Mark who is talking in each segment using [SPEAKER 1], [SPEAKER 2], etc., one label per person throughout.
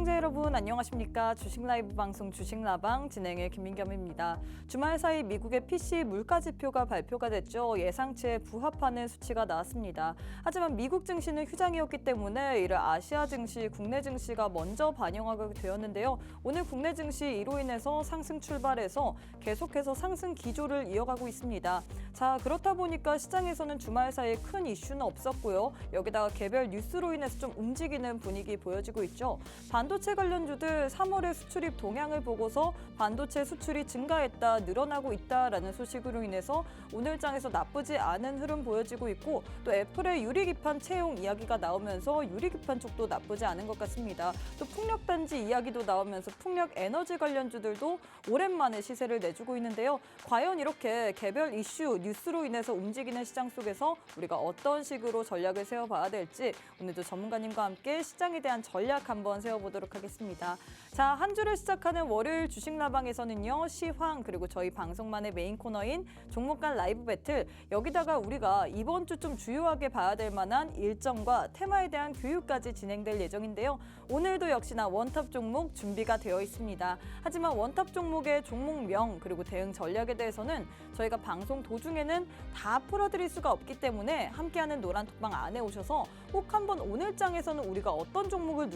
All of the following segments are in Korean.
[SPEAKER 1] 시청자 여러분 안녕하십니까. 주식 라이브 방송 주식라방 진행의 김민겸입니다. 주말 사이 미국의 PC 물가지표가 발표가 됐죠. 예상치에 부합하는 수치가 나왔습니다. 하지만 미국 증시는 휴장이었기 때문에 이를 아시아 증시, 국내 증시가 먼저 반영하게 되었는데요. 오늘 국내 증시 이로 인해서 상승 출발해서 계속해서 상승 기조를 이어가고 있습니다. 자, 그렇다 보니까 시장에서는 주말 사이에 큰 이슈는 없었고요. 여기다가 개별 뉴스로 인해서 좀 움직이는 분위기 보여지고 있죠. 반도체 관련주들 3월의 수출입 동향을 보고서 반도체 수출이 증가했다, 늘어나고 있다라는 소식으로 인해서 오늘 장에서 나쁘지 않은 흐름 보여지고 있고, 또 애플의 유리기판 채용 이야기가 나오면서 유리기판 쪽도 나쁘지 않은 것 같습니다. 또 풍력단지 이야기도 나오면서 풍력 에너지 관련주들도 오랜만에 시세를 내주고 있는데요. 과연 이렇게 개별 이슈, 뉴스로 인해서 움직이는 시장 속에서 우리가 어떤 식으로 전략을 세워봐야 될지 오늘도 전문가님과 함께 시장에 대한 전략 한번 세워보도록 하겠습니다. 자, 한 주를 시작하는 월요일 주식라방에서는요, 시황 그리고 저희 방송만의 메인 코너인 종목 간 라이브 배틀, 여기다가 우리가 이번 주 좀 주요하게 봐야 될 만한 일정과 테마에 대한 교육까지 진행될 예정인데요. 오늘도 역시나 원탑 종목 준비가 되어 있습니다. 하지만 원탑 종목의 종목명 그리고 대응 전략에 대해서는 저희가 방송 도중에는 다 풀어드릴 수가 없기 때문에 함께하는 노란톡방 안에 오셔서 꼭 한번 오늘 장에서는 우리가 어떤 종목을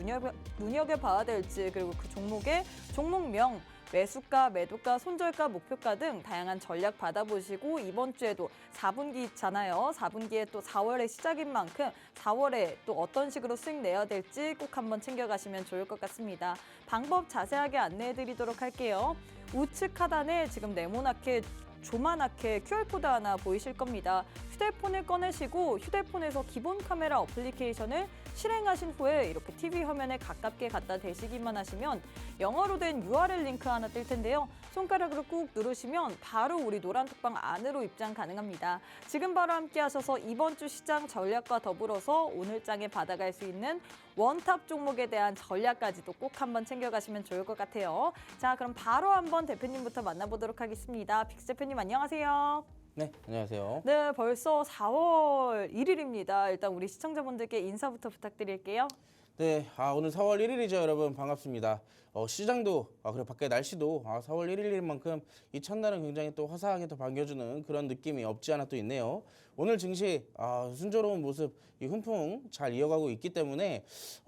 [SPEAKER 1] 눈여겨봐야 될지, 그리고 그 종목의 종목명, 매수가, 매도가, 손절가, 목표가 등 다양한 전략 받아보시고, 이번 주에도 4분기잖아요. 4분기에 또 4월의 시작인 만큼 4월에 또 어떤 식으로 수익 내야 될지 꼭 한번 챙겨가시면 좋을 것 같습니다. 방법 자세하게 안내해드리도록 할게요. 우측 하단에 지금 네모나게 조만하게 QR코드 하나 보이실 겁니다. 휴대폰을 꺼내시고 휴대폰에서 기본 카메라 어플리케이션을 실행하신 후에 이렇게 TV 화면에 가깝게 갖다 대시기만 하시면 영어로 된 URL 링크 하나 뜰 텐데요. 손가락으로 꾹 누르시면 바로 우리 노란톡방 안으로 입장 가능합니다. 지금 바로 함께 하셔서 이번 주 시장 전략과 더불어서 오늘 장에 받아갈 수 있는 원탑 종목에 대한 전략까지도 꼭 한번 챙겨가시면 좋을 것 같아요. 자, 그럼 바로 한번 대표님부터 만나보도록 하겠습니다. 빅스 대표님 안녕하세요.
[SPEAKER 2] 네, 안녕하세요.
[SPEAKER 1] 네, 벌써 4월 1일입니다. 일단 우리 시청자분들께 인사부터 부탁드릴게요.
[SPEAKER 2] 네, 오늘 4월 1일이죠, 여러분. 반갑습니다. 시장도, 그리고 밖에 날씨도 4월 1일인 만큼 이 첫날은 굉장히 또 화사하게 또 반겨주는 그런 느낌이 없지 않아 또 있네요. 오늘 증시, 순조로운 모습, 이 훈풍 잘 이어가고 있기 때문에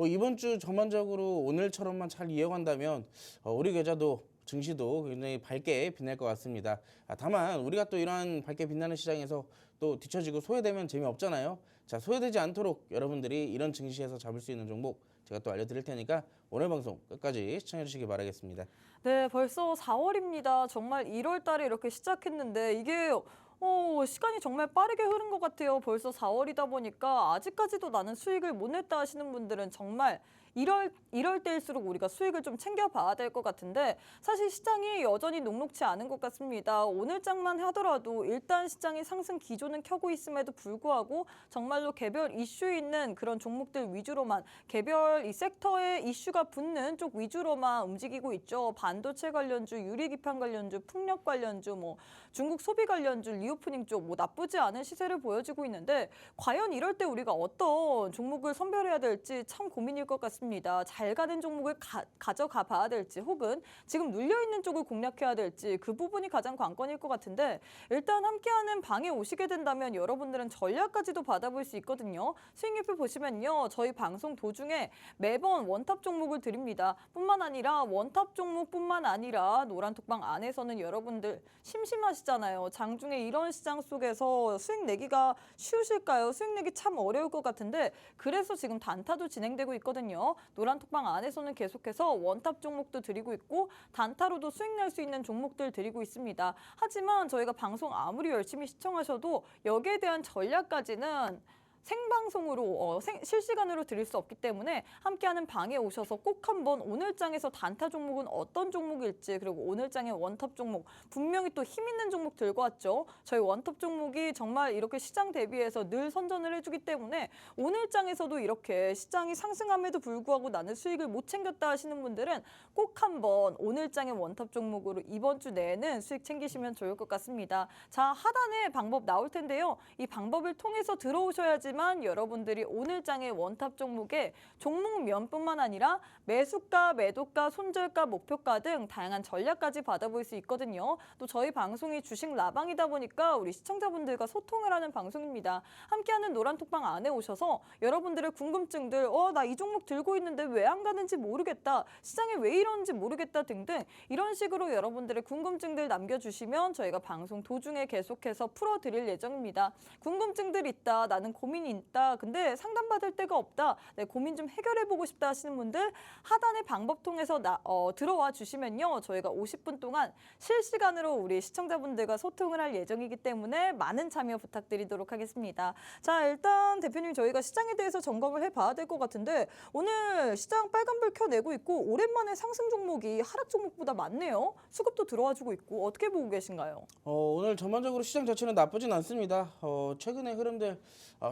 [SPEAKER 2] 이번 주 전반적으로 오늘처럼만 잘 이어간다면 우리 계좌도 증시도 굉장히 밝게 빛날 것 같습니다. 다만 우리가 또 이러한 밝게 빛나는 시장에서 또 뒤처지고 소외되면 재미없잖아요. 자, 소외되지 않도록 여러분들이 이런 증시에서 잡을 수 있는 종목 제가 또 알려드릴 테니까 오늘 방송 끝까지 시청해 주시기 바라겠습니다.
[SPEAKER 1] 네, 벌써 4월입니다. 정말 1월 달에 이렇게 시작했는데 이게 시간이 정말 빠르게 흐른 것 같아요. 벌써 4월이다 보니까 아직까지도 나는 수익을 못 냈다 하시는 분들은 정말 이럴 때일수록 우리가 수익을 좀 챙겨봐야 될 것 같은데, 사실 시장이 여전히 녹록치 않은 것 같습니다. 오늘 장만 하더라도 일단 시장이 상승 기조는 켜고 있음에도 불구하고 정말로 개별 이슈 있는 그런 종목들 위주로만, 개별 이 섹터에 이슈가 붙는 쪽 위주로만 움직이고 있죠. 반도체 관련주, 유리기판 관련주, 풍력 관련주, 중국 소비 관련주, 리오프닝 쪽 나쁘지 않은 시세를 보여주고 있는데, 과연 이럴 때 우리가 어떤 종목을 선별해야 될지 참 고민일 것 같습니다. 잘 가는 종목을 가져가 봐야 될지, 혹은 지금 눌려있는 쪽을 공략해야 될지, 그 부분이 가장 관건일 것 같은데, 일단 함께하는 방에 오시게 된다면 여러분들은 전략까지도 받아볼 수 있거든요. 수익률표 보시면요, 저희 방송 도중에 매번 원탑 종목을 드립니다. 뿐만 아니라 원탑 종목뿐만 아니라 노란톡방 안에서는 여러분들 심심하시잖아요. 장중에 이런 시장 속에서 수익 내기가 쉬우실까요? 수익 내기 참 어려울 것 같은데, 그래서 지금 단타도 진행되고 있거든요. 노란톡방 안에서는 계속해서 원탑 종목도 드리고 있고 단타로도 수익 낼 수 있는 종목들 드리고 있습니다. 하지만 저희가 방송 아무리 열심히 시청하셔도 여기에 대한 전략까지는 생방송으로 실시간으로 드릴 수 없기 때문에 함께하는 방에 오셔서 꼭 한번 오늘 장에서 단타 종목은 어떤 종목일지, 그리고 오늘 장의 원탑 종목 분명히 또 힘 있는 종목 들고 왔죠. 저희 원탑 종목이 정말 이렇게 시장 대비해서 늘 선전을 해주기 때문에 오늘 장에서도 이렇게 시장이 상승함에도 불구하고 나는 수익을 못 챙겼다 하시는 분들은 꼭 한번 오늘 장의 원탑 종목으로 이번 주 내에는 수익 챙기시면 좋을 것 같습니다. 자, 하단에 방법 나올 텐데요. 이 방법을 통해서 들어오셔야지만 하지만 여러분들이 오늘 장의 원탑 종목에 종목면뿐만 아니라 매수가, 매도가, 손절가, 목표가 등 다양한 전략까지 받아볼 수 있거든요. 또 저희 방송이 주식 라방이다 보니까 우리 시청자분들과 소통을 하는 방송입니다. 함께하는 노란톡방 안에 오셔서 여러분들의 궁금증들, 나 이 종목 들고 있는데 왜 안 가는지 모르겠다, 시장에 왜 이러는지 모르겠다 등등 이런 식으로 여러분들의 궁금증들 남겨주시면 저희가 방송 도중에 계속해서 풀어드릴 예정입니다. 궁금증들 있다, 나는 고민이 있다, 근데 상담받을 데가 없다, 내 고민 좀 해결해보고 싶다 하시는 분들 하단의 방법 통해서 들어와 주시면요. 저희가 50분 동안 실시간으로 우리 시청자분들과 소통을 할 예정이기 때문에 많은 참여 부탁드리도록 하겠습니다. 자, 일단 대표님 저희가 시장에 대해서 점검을 해봐야 될 것 같은데 오늘 시장 빨간불 켜내고 있고 오랜만에 상승 종목이 하락 종목보다 많네요. 수급도 들어와주고 있고 어떻게 보고 계신가요?
[SPEAKER 2] 오늘 전반적으로 시장 자체는 나쁘진 않습니다. 최근의 흐름들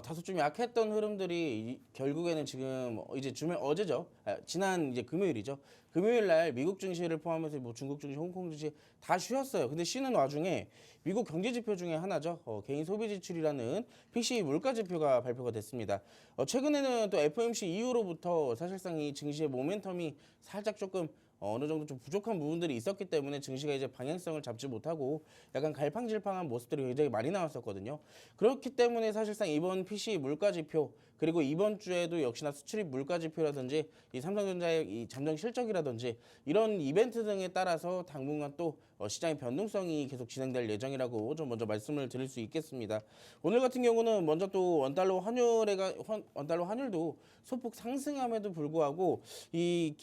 [SPEAKER 2] 다소 좀 약했던 흐름들이 결국에는 지금 이제 어제죠. 지난 이제 금요일이죠. 금요일 날 미국 증시를 포함해서 뭐 중국 증시, 홍콩 증시 다 쉬었어요. 근데 쉬는 와중에 미국 경제 지표 중에 하나죠. 개인 소비 지출이라는 PCE 물가 지표가 발표가 됐습니다. 최근에는 또 FOMC 이후로부터 사실상 이 증시의 모멘텀이 살짝 조금 어느 정도 좀 부족한 부분들이 있었기 때문에 증시가 이제 방향성을 잡지 못하고 약간 갈팡질팡한 모습들이 굉장히 많이 나왔었거든요. 그렇기 때문에 사실상 이번 PCE 물가 지표 그리고 이번 주에도 역시나 수출입 물가 지표라든지 이 삼성전자의 이 잠정 실적이라든지 이런 이벤트 등에 따라서 당분간 또 시장의 변동성이 계속 진행될 예정이라고 좀 먼저 말씀을 드릴 수 있겠습니다. 오늘 같은 경우는 먼저 또 원달러 환율도 소폭 상승함에도 불구하고 이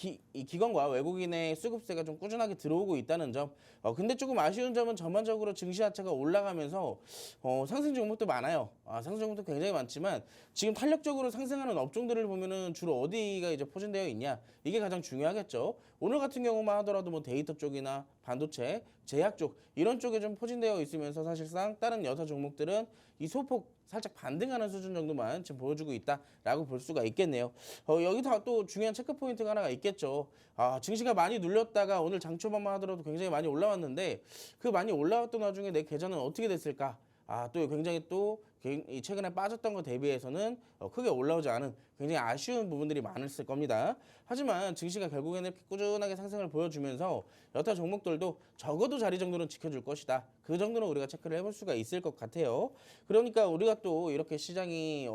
[SPEAKER 2] 기관과 외국인의 수급세가 좀 꾸준하게 들어오고 있다는 점. 근데 조금 아쉬운 점은 전반적으로 증시 자체가 올라가면서 상승 종목도 많아요. 상승 종목도 굉장히 많지만 지금 탄력적으로 상승하는 업종들을 보면은 주로 어디가 이제 포진되어 있냐, 이게 가장 중요하겠죠. 오늘 같은 경우만 하더라도 뭐 데이터 쪽이나 반도체, 제약 쪽 이런 쪽에 좀 포진되어 있으면서 사실상 다른 여타 종목들은 이 소폭 살짝 반등하는 수준 정도만 지금 보여주고 있다라고 볼 수가 있겠네요. 여기서 또 중요한 체크 포인트가 하나가 있겠죠. 증시가 많이 눌렸다가 오늘 장 초반만 하더라도 굉장히 많이 올라왔는데 그 많이 올라왔던 와중에 내 계좌는 어떻게 됐을까? 또 굉장히 또 최근에 빠졌던 것 대비해서는 크게 올라오지 않은 굉장히 아쉬운 부분들이 많았을 겁니다. 하지만 증시가 결국에는 이렇게 꾸준하게 상승을 보여주면서 여타 종목들도 적어도 자리 정도는 지켜줄 것이다. 그 정도는 우리가 체크를 해볼 수가 있을 것 같아요. 그러니까 우리가 또 이렇게 시장이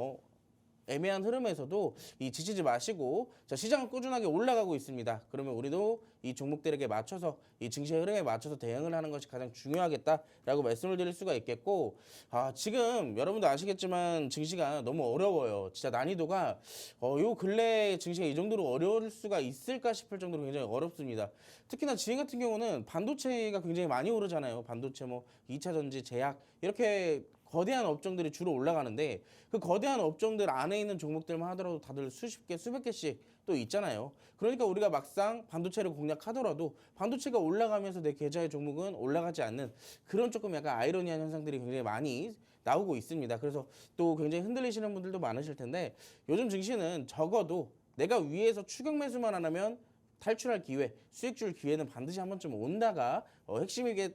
[SPEAKER 2] 애매한 흐름에서도 지치지 마시고, 자, 시장은 꾸준하게 올라가고 있습니다. 그러면 우리도 이 종목들에게 맞춰서 이 증시의 흐름에 맞춰서 대응을 하는 것이 가장 중요하겠다라고 말씀을 드릴 수가 있겠고, 지금 여러분도 아시겠지만 증시가 너무 어려워요. 진짜 난이도가 요 근래 증시가 이 정도로 어려울 수가 있을까 싶을 정도로 굉장히 어렵습니다. 특히나 지금 같은 경우는 반도체가 굉장히 많이 오르잖아요. 반도체 뭐 2차 전지, 제약 이렇게 거대한 업종들이 주로 올라가는데 그 거대한 업종들 안에 있는 종목들만 하더라도 다들 수십 개, 수백 개씩 또 있잖아요. 그러니까 우리가 막상 반도체를 공략하더라도 반도체가 올라가면서 내 계좌의 종목은 올라가지 않는 그런 조금 약간 아이러니한 현상들이 굉장히 많이 나오고 있습니다. 그래서 또 굉장히 흔들리시는 분들도 많으실 텐데 요즘 증시는 적어도 내가 위에서 추격 매수만 안 하면 탈출할 기회, 수익 줄 기회는 반드시 한 번쯤 온다가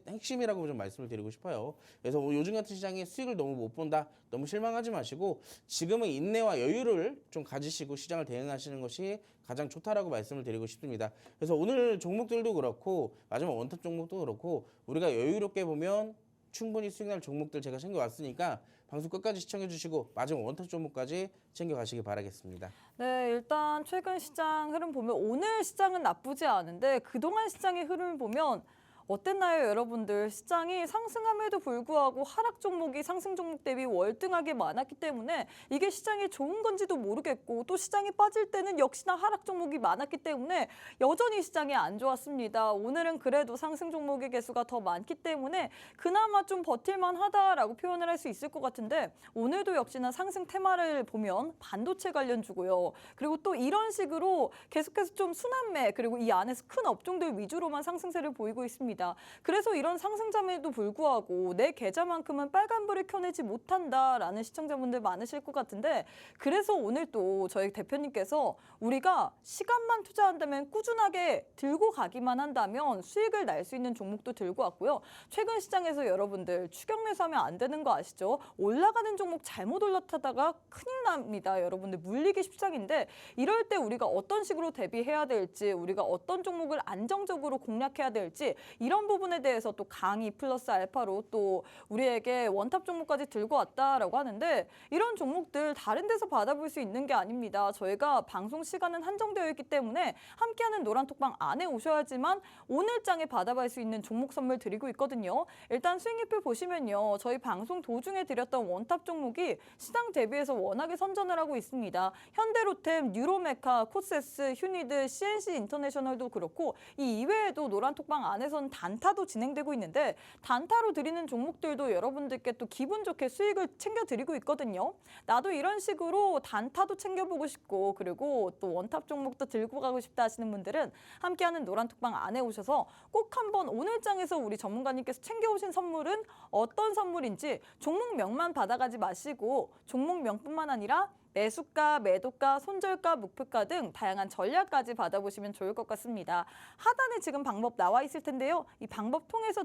[SPEAKER 2] 핵심이라고 좀 말씀을 드리고 싶어요. 그래서 요즘 같은 시장에 수익을 너무 못 본다, 너무 실망하지 마시고 지금은 인내와 여유를 좀 가지시고 시장을 대응하시는 것이 가장 좋다라고 말씀을 드리고 싶습니다. 그래서 오늘 종목들도 그렇고 마지막 원탑 종목도 그렇고 우리가 여유롭게 보면 충분히 수익 날 종목들 제가 챙겨왔으니까 방송 끝까지 시청해 주시고 마지막 원탑 종목까지 챙겨가시기 바라겠습니다.
[SPEAKER 1] 네, 일단 최근 시장 흐름 보면 오늘 시장은 나쁘지 않은데 그동안 시장의 흐름을 보면 어땠나요, 여러분들? 시장이 상승함에도 불구하고 하락 종목이 상승 종목 대비 월등하게 많았기 때문에 이게 시장이 좋은 건지도 모르겠고 또 시장이 빠질 때는 역시나 하락 종목이 많았기 때문에 여전히 시장이 안 좋았습니다. 오늘은 그래도 상승 종목의 개수가 더 많기 때문에 그나마 좀 버틸만 하다라고 표현을 할 수 있을 것 같은데 오늘도 역시나 상승 테마를 보면 반도체 관련주고요. 그리고 또 이런 식으로 계속해서 좀 순환매 그리고 이 안에서 큰 업종들 위주로만 상승세를 보이고 있습니다. 있습니다. 그래서 이런 상승장에도 불구하고 내 계좌만큼은 빨간불을 켜내지 못한다라는 시청자분들 많으실 것 같은데 그래서 오늘 또 저희 대표님께서 우리가 시간만 투자한다면 꾸준하게 들고 가기만 한다면 수익을 날 수 있는 종목도 들고 왔고요. 최근 시장에서 여러분들 추격 매수하면 안 되는 거 아시죠? 올라가는 종목 잘못 올라타다가 큰일 납니다. 여러분들 물리기 십상인데 이럴 때 우리가 어떤 식으로 대비해야 될지 우리가 어떤 종목을 안정적으로 공략해야 될지 이런 부분에 대해서 또 강의 플러스 알파로 또 우리에게 원탑 종목까지 들고 왔다라고 하는데 이런 종목들 다른 데서 받아볼 수 있는 게 아닙니다. 저희가 방송 시간은 한정되어 있기 때문에 함께하는 노란톡방 안에 오셔야지만 오늘 장에 받아볼 수 있는 종목 선물 드리고 있거든요. 일단 수익률표 보시면요. 저희 방송 도중에 드렸던 원탑 종목이 시장 대비해서 워낙에 선전을 하고 있습니다. 현대로템, 뉴로메카, 코세스, 휴니드, CNC 인터내셔널도 그렇고 이 이외에도 노란톡방 안에서는 단타도 진행되고 있는데 단타로 드리는 종목들도 여러분들께 또 기분 좋게 수익을 챙겨드리고 있거든요. 나도 이런 식으로 단타도 챙겨보고 싶고 그리고 또 원탑 종목도 들고 가고 싶다 하시는 분들은 함께하는 노란톡방 안에 오셔서 꼭 한번 오늘 장에서 우리 전문가님께서 챙겨오신 선물은 어떤 선물인지 종목명만 받아가지 마시고 종목명뿐만 아니라 매수가, 매도가, 손절가, 목표가 등 다양한 전략까지 받아보시면 좋을 것 같습니다. 하단에 지금 방법 나와 있을 텐데요. 이 방법 통해서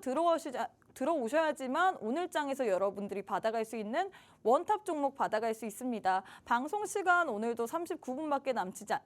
[SPEAKER 1] 들어오셔야지만 오늘 장에서 여러분들이 받아갈 수 있는 원탑 종목 받아갈 수 있습니다. 방송 시간 오늘도 39분밖에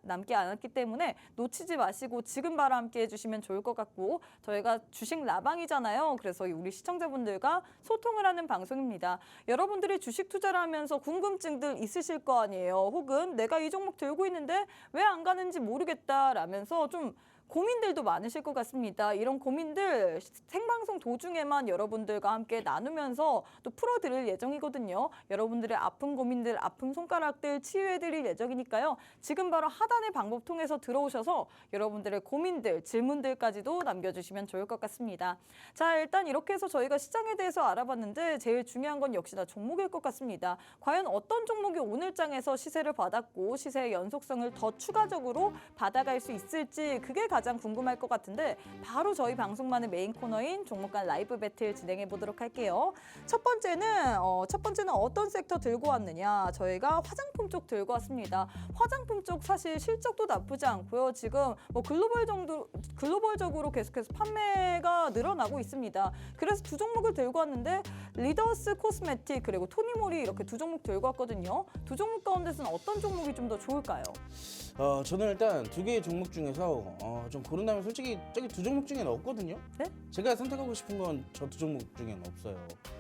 [SPEAKER 1] 남지 않았기 때문에 놓치지 마시고 지금 바로 함께 해주시면 좋을 것 같고 저희가 주식 라방이잖아요. 그래서 우리 시청자분들과 소통을 하는 방송입니다. 여러분들이 주식 투자를 하면서 궁금증들 있으실 거 아니에요. 혹은 내가 이 종목 들고 있는데 왜 안 가는지 모르겠다라면서 좀 고민들도 많으실 것 같습니다. 이런 고민들 생방송 도중에만 여러분들과 함께 나누면서 또 풀어드릴 예정이거든요. 여러분들의 아픈 고민들, 아픈 손가락들 치유해드릴 예정이니까요. 지금 바로 하단의 방법 통해서 들어오셔서 여러분들의 고민들, 질문들까지도 남겨주시면 좋을 것 같습니다. 자, 일단 이렇게 해서 저희가 시장에 대해서 알아봤는데 제일 중요한 건 역시나 종목일 것 같습니다. 과연 어떤 종목이 오늘 장에서 시세를 받았고 시세의 연속성을 더 추가적으로 받아갈 수 있을지 그게 가장 궁금할 것 같은데 바로 저희 방송만의 메인 코너인 종목 간 라이브 배틀 진행해 보도록 할게요. 첫 번째는 어떤 섹터 들고 왔느냐? 저희가 화장품 쪽 들고 왔습니다. 화장품 쪽 사실 실적도 나쁘지 않고요. 지금 뭐 글로벌적으로 계속해서 판매가 늘어나고 있습니다. 그래서 두 종목을 들고 왔는데 리더스 코스메틱 그리고 토니모리 이렇게 두 종목 들고 왔거든요. 두 종목 가운데서는 어떤 종목이 좀 더 좋을까요?
[SPEAKER 2] 저는 일단 두 개의 종목 중에서 좀 고른다면 솔직히 저기 두 종목 중에는 없거든요.
[SPEAKER 1] 네?
[SPEAKER 2] 제가 선택하고 싶은 건 저 두 종목 중에는 없어요.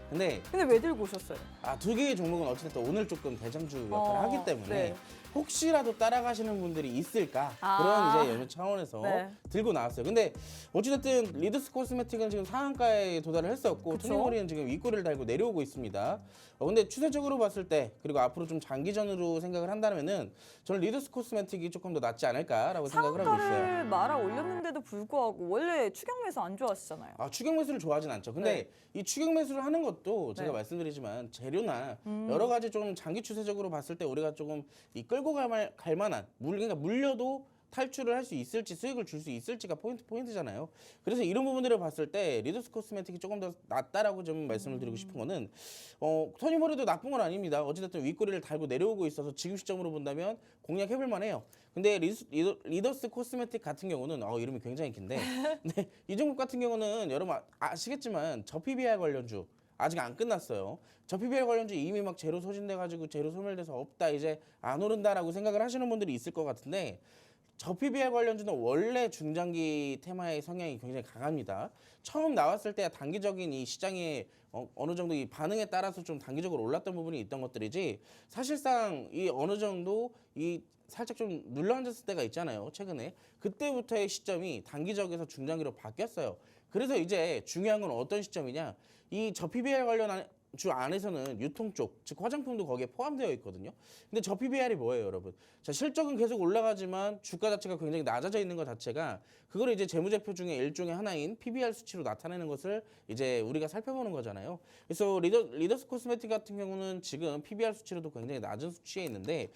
[SPEAKER 2] 근데
[SPEAKER 1] 왜 들고 오셨어요?
[SPEAKER 2] 두 개의 종목은 어쨌든 오늘 조금 대장주 역할을 하기 때문에
[SPEAKER 1] 네.
[SPEAKER 2] 혹시라도 따라가시는 분들이 있을까
[SPEAKER 1] 아.
[SPEAKER 2] 그런 이제 연휴 차원에서
[SPEAKER 1] 네.
[SPEAKER 2] 들고 나왔어요. 근데 어찌됐든 리더스 코스메틱은 지금 상한가에 도달을 했었고
[SPEAKER 1] 그쵸?
[SPEAKER 2] 토니모리는 지금 윗꼬리를 달고 내려오고 있습니다. 근데 추세적으로 봤을 때 그리고 앞으로 좀 장기전으로 생각을 한다면은 저는 리더스 코스메틱이 조금 더 낫지 않을까라고 생각을 하고 있어요.
[SPEAKER 1] 상한가를 말아 올렸는데도 불구하고 원래 추경 매수 안 좋아하시잖아요.
[SPEAKER 2] 추경 매수를 좋아하진 않죠. 근데 이 추경 매수를 하는 것도 제가
[SPEAKER 1] 네.
[SPEAKER 2] 말씀드리지만 재료나 여러 가지 좀 장기 추세적으로 봤을 때 우리가 조금 이 끌고 갈 만한 그러니까 물려도 탈출을 할 수 있을지 수익을 줄 수 있을지가 포인트잖아요. 그래서 이런 부분들을 봤을 때 리더스 코스메틱이 조금 더 낫다라고 좀 말씀을 드리고 싶은 거는 토니모리도 나쁜 건 아닙니다. 어찌됐든 윗꼬리를 달고 내려오고 있어서 지금 시점으로 본다면 공략해볼 만해요. 근데 리더스 코스메틱 같은 경우는 이름이 굉장히 긴데 근데 이 종목 같은 경우는 여러분 아시겠지만 저 PBR 관련주 아직 안 끝났어요. 저 PBR 관련주 이미 막 재료 소진돼가지고 재료 소멸돼서 없다 이제 안 오른다라고 생각을 하시는 분들이 있을 것 같은데 저 PBR 관련주는 원래 중장기 테마의 성향이 굉장히 강합니다. 처음 나왔을 때 단기적인 이 시장의 어느 정도 이 반응에 따라서 좀 단기적으로 올랐던 부분이 있던 것들이지 사실상 이 어느 정도 이 살짝 좀 눌러앉았을 때가 있잖아요. 최근에 그때부터의 시점이 단기적에서 중장기로 바뀌었어요. 그래서 이제 중요한 건 어떤 시점이냐? 이 저 PBR 관련 주 안에서는 유통 쪽, 즉 화장품도 거기에 포함되어 있거든요. 근데 저 PBR이 뭐예요, 여러분? 자, 실적은 계속 올라가지만 주가 자체가 굉장히 낮아져 있는 것 자체가 그걸 이제 재무제표 중에 일종의 하나인 PBR 수치로 나타내는 것을 이제 우리가 살펴보는 거잖아요. 그래서 리더스 코스메틱 같은 경우는 지금 PBR 수치로도 굉장히 낮은 수치에 있는데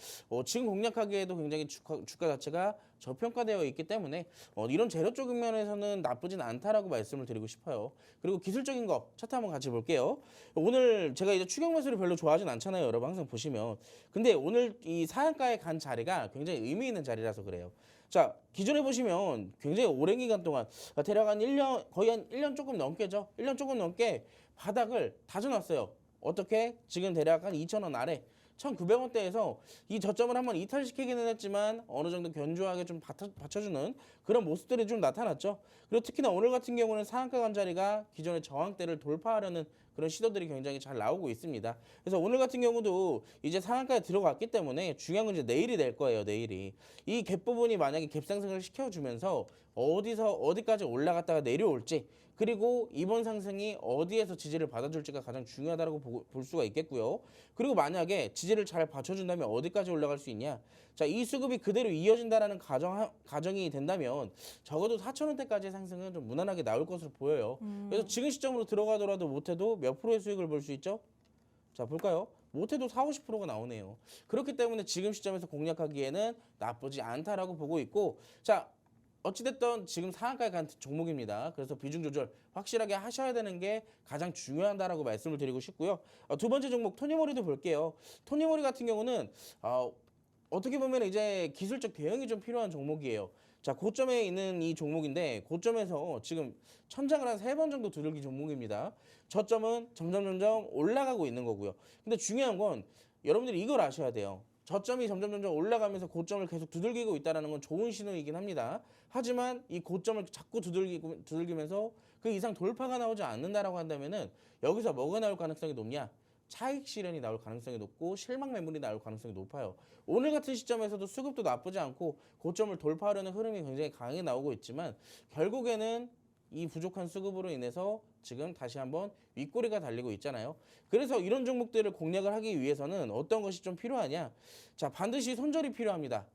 [SPEAKER 2] 지금 공략하기에도 굉장히 주가 자체가 저평가되어 있기 때문에 이런 재료 쪽 면에서는 나쁘진 않다라고 말씀을 드리고 싶어요. 그리고 기술적인 거 차트 한번 같이 볼게요. 오늘 제가 이제 추경 매수를 별로 좋아하진 않잖아요. 여러분 항상 보시면. 근데 오늘 이 상한가에 간 자리가 굉장히 의미 있는 자리라서 그래요. 자, 기존에 보시면 굉장히 오랜 기간 동안 대략 한 1년, 거의 한 1년 조금 넘게죠. 1년 조금 넘게 바닥을 다져놨어요. 어떻게? 지금 대략 한 2,000원 아래 1,900원대에서 이 저점을 한번 이탈시키기는 했지만 어느 정도 견조하게 좀 받쳐주는 그런 모습들이 좀 나타났죠. 그리고 특히나 오늘 같은 경우는 상한가 간 자리가 기존의 저항대를 돌파하려는 그런 시도들이 굉장히 잘 나오고 있습니다. 그래서 오늘 같은 경우도 이제 상한가에 들어갔기 때문에 중요한 건 이제 내일이 될 거예요. 내일이. 이 갭 부분이 만약에 갭 상승을 시켜주면서 어디까지 올라갔다가 내려올지 그리고 이번 상승이 어디에서 지지를 받아줄지가 가장 중요하다고 볼 수가 있겠고요. 그리고 만약에 지지를 잘 받쳐준다면 어디까지 올라갈 수 있냐? 자, 이 수급이 그대로 이어진다라는 가정이 된다면 적어도 4,000원대까지의 상승은 좀 무난하게 나올 것으로 보여요. 그래서 지금 시점으로 들어가더라도 못해도 몇 프로의 수익을 볼 수 있죠? 자, 볼까요? 못해도 40~50%가 나오네요. 그렇기 때문에 지금 시점에서 공략하기에는 나쁘지 않다라고 보고 있고, 자, 어찌됐든 지금 상한가에 간 종목입니다. 그래서 비중 조절 확실하게 하셔야 되는 게 가장 중요하다라고 말씀을 드리고 싶고요. 두 번째 종목 토니모리도 볼게요. 토니모리 같은 경우는 어떻게 보면 이제 기술적 대응이 좀 필요한 종목이에요. 자, 고점에 있는 이 종목인데 고점에서 지금 천장을 한 3번 정도 두들긴 종목입니다. 저점은 점점 올라가고 있는 거고요. 근데 중요한 건 여러분들이 이걸 아셔야 돼요. 저점이 점점 올라가면서 고점을 계속 두들기고 있다는 건 좋은 신호이긴 합니다. 하지만 이 고점을 자꾸 두들기면서 그 이상 돌파가 나오지 않는다라고 한다면은 여기서 뭐가 나올 가능성이 높냐? 차익 실현이 나올 가능성이 높고 실망 매물이 나올 가능성이 높아요. 오늘 같은 시점에서도 수급도 나쁘지 않고 고점을 돌파하려는 흐름이 굉장히 강하게 나오고 있지만 결국에는 이 부족한 수급으로 인해서 지금 다시 한번 윗꼬리가 달리고 있잖아요. 그래서 이런 종목들을 공략을 하기 위해서는 어떤 것이 좀 필요하냐? 자, 반드시 손절이 필요합니다.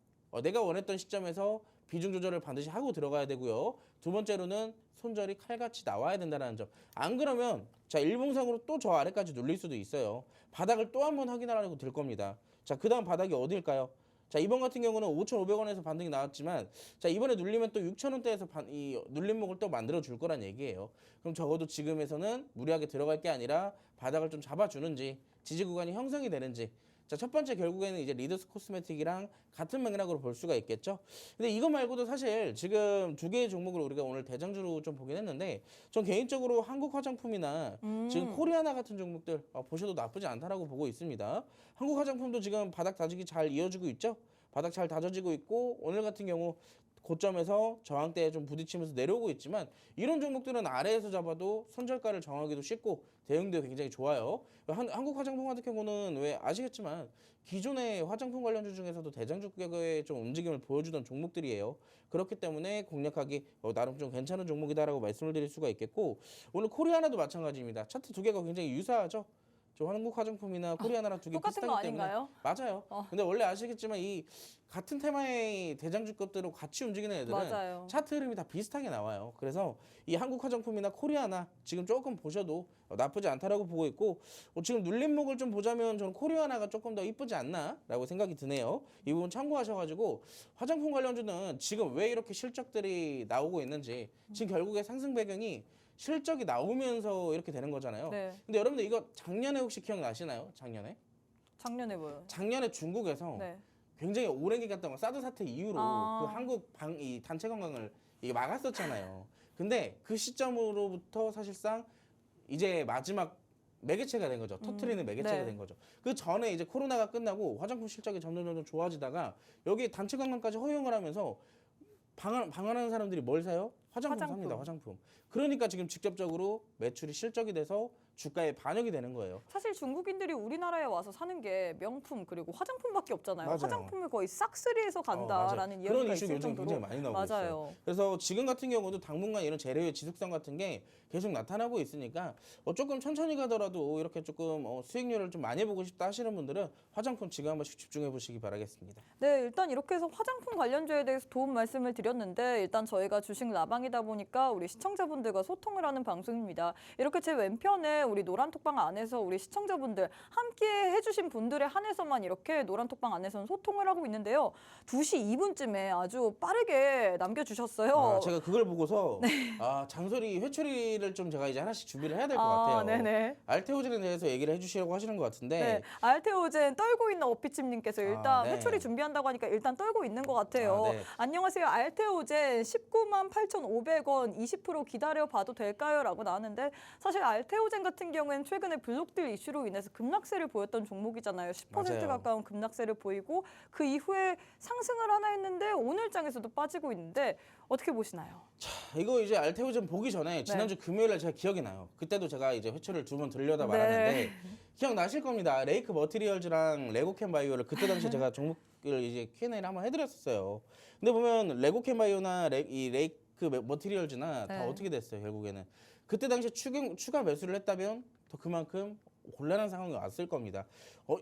[SPEAKER 2] 내가 원했던 시점에서 비중 조절을 반드시 하고 들어가야 되고요. 두 번째로는 손절이 칼같이 나와야 된다는 점. 안 그러면 자, 일봉상으로 또 저 아래까지 눌릴 수도 있어요. 바닥을 또 한번 확인하려고 들 겁니다. 자, 그 다음 바닥이 어딜까요? 자, 이번 같은 경우는 5,500원에서 반등이 나왔지만 자, 이번에 눌리면 또 6,000원대에서 이 눌림목을 또 만들어 줄 거란 얘기예요. 그럼 적어도 지금에서는 무리하게 들어갈 게 아니라 바닥을 좀 잡아주는지 지지 구간이 형성이 되는지. 자, 첫 번째 결국에는 이제 리더스 코스메틱이랑 같은 맥락으로 볼 수가 있겠죠. 근데 이거 말고도 사실 지금 두 개의 종목을 우리가 오늘 대장주로 좀 보긴 했는데 전 개인적으로 한국 화장품이나 지금 코리아나 같은 종목들 보셔도 나쁘지 않다라고 보고 있습니다. 한국 화장품도 지금 바닥 다지기 잘 이어지고 있죠. 바닥 잘 다져지고 있고 오늘 같은 경우 고점에서 저항대에 좀 부딪히면서 내려오고 있지만 이런 종목들은 아래에서 잡아도 손절가를 정하기도 쉽고 대응도 굉장히 좋아요. 한국 화장품 같은 경우는 왜 아시겠지만 기존의 화장품 관련주 중에서도 대장주격의 좀 움직임을 보여주던 종목들이에요. 그렇기 때문에 공략하기 나름 좀 괜찮은 종목이다라고 말씀을 드릴 수가 있겠고 오늘 코리아나도 마찬가지입니다. 차트 두 개가 굉장히 유사하죠. 저 한국 화장품이나 코리아나랑 두 개
[SPEAKER 1] 똑같은
[SPEAKER 2] 비슷하기
[SPEAKER 1] 거
[SPEAKER 2] 때문에
[SPEAKER 1] 아닌가요?
[SPEAKER 2] 맞아요. 근데 원래 아시겠지만 이 같은 테마의 대장주급들로 같이 움직이는 애들은
[SPEAKER 1] 맞아요.
[SPEAKER 2] 차트 흐름이 다 비슷하게 나와요. 그래서 이 한국 화장품이나 코리아나 지금 조금 보셔도 나쁘지 않다라고 보고 있고 지금 눌림목을 좀 보자면 저는 코리아나가 조금 더 이쁘지 않나라고 생각이 드네요. 이 부분 참고하셔가지고 화장품 관련주는 지금 왜 이렇게 실적들이 나오고 있는지 지금 결국에 상승 배경이 실적이 나오면서 이렇게 되는 거잖아요.
[SPEAKER 1] 네.
[SPEAKER 2] 근데 여러분들 이거 작년에 혹시 기억나시나요? 작년에
[SPEAKER 1] 뭐요?
[SPEAKER 2] 작년에 중국에서
[SPEAKER 1] 네.
[SPEAKER 2] 굉장히 오랜 기간 동안 사드 사태 이후로
[SPEAKER 1] 아.
[SPEAKER 2] 그 한국 이 단체 관광을 이게 막았었잖아요. 근데 그 시점으로부터 사실상 이제 마지막 매개체가 된 거죠. 터트리는 매개체가
[SPEAKER 1] 네.
[SPEAKER 2] 된 거죠. 그 전에 이제 코로나가 끝나고 화장품 실적이 점점 좋아지다가 여기 단체 관광까지 허용을 하면서 방한하는 사람들이 뭘 사요? 화장품 삽니다. 화장품. 그러니까 지금 직접적으로 매출이 실적이 돼서 주가에 반영이 되는 거예요.
[SPEAKER 1] 사실 중국인들이 우리나라에 와서 사는 게 명품 그리고 화장품밖에 없잖아요.
[SPEAKER 2] 맞아요.
[SPEAKER 1] 화장품을 거의 싹쓸이해서 간다라는
[SPEAKER 2] 맞아요.
[SPEAKER 1] 이야기가
[SPEAKER 2] 그런 이슈가
[SPEAKER 1] 있을
[SPEAKER 2] 요즘
[SPEAKER 1] 정도로
[SPEAKER 2] 굉장히 많이 나오고
[SPEAKER 1] 맞아요.
[SPEAKER 2] 있어요. 그래서 지금 같은 경우도 당분간 이런 재료의 지속성 같은 게 계속 나타나고 있으니까 조금 천천히 가더라도 이렇게 조금 수익률을 좀 많이 보고 싶다 하시는 분들은 화장품 지금 한 번씩 집중해 보시기 바라겠습니다.
[SPEAKER 1] 네, 일단 이렇게 해서 화장품 관련주에 대해서 도움 말씀을 드렸는데 일단 저희가 주식 라방 방송이다 보니까 우리 시청자분들과 소통을 하는 방송입니다. 이렇게 제 왼편에 우리 노란톡방 안에서 우리 시청자분들 함께 해주신 분들에 한해서만 이렇게 노란톡방 안에서는 소통을 하고 있는데요. 2시 2분쯤에 아주 빠르게 남겨주셨어요.
[SPEAKER 2] 제가 그걸 보고서 잔소리 회초리를 좀 제가 이제 하나씩 준비를 해야 될 것 같아요.
[SPEAKER 1] 네네.
[SPEAKER 2] 알테오젠에 대해서 얘기를 해주시려고 하시는 것 같은데
[SPEAKER 1] 네, 알테오젠 떨고 있는 어피침님께서 일단
[SPEAKER 2] 네.
[SPEAKER 1] 회초리 준비한다고 하니까 일단 떨고 있는 것 같아요.
[SPEAKER 2] 네.
[SPEAKER 1] 안녕하세요. 알테오젠 198,500원 20% 기다려봐도 될까요? 라고 나왔는데 사실 알테오젠 같은 경우에는 최근에 블록딜 이슈로 인해서 급락세를 보였던 종목이잖아요. 10%
[SPEAKER 2] 맞아요.
[SPEAKER 1] 가까운 급락세를 보이고 그 이후에 상승을 하나 했는데 오늘 장에서도 빠지고 있는데 어떻게 보시나요?
[SPEAKER 2] 이거 이제 알테오젠 보기 전에 지난주 금요일에 제가 기억이 나요. 그때도 제가 이제 회초리를 2번 들려다 말았는데 기억나실 겁니다. 레이크 머티리얼즈랑 레고캠 바이오를 그때 당시 제가 종목을 이제 Q&A를 한번 해드렸었어요. 근데 보면 레고캠 바이오나 이 레이크 머티리얼즈나 다 어떻게 됐어요 결국에는. 그때 당시 추가 매수를 했다면 더 그만큼 곤란한 상황이 왔을 겁니다.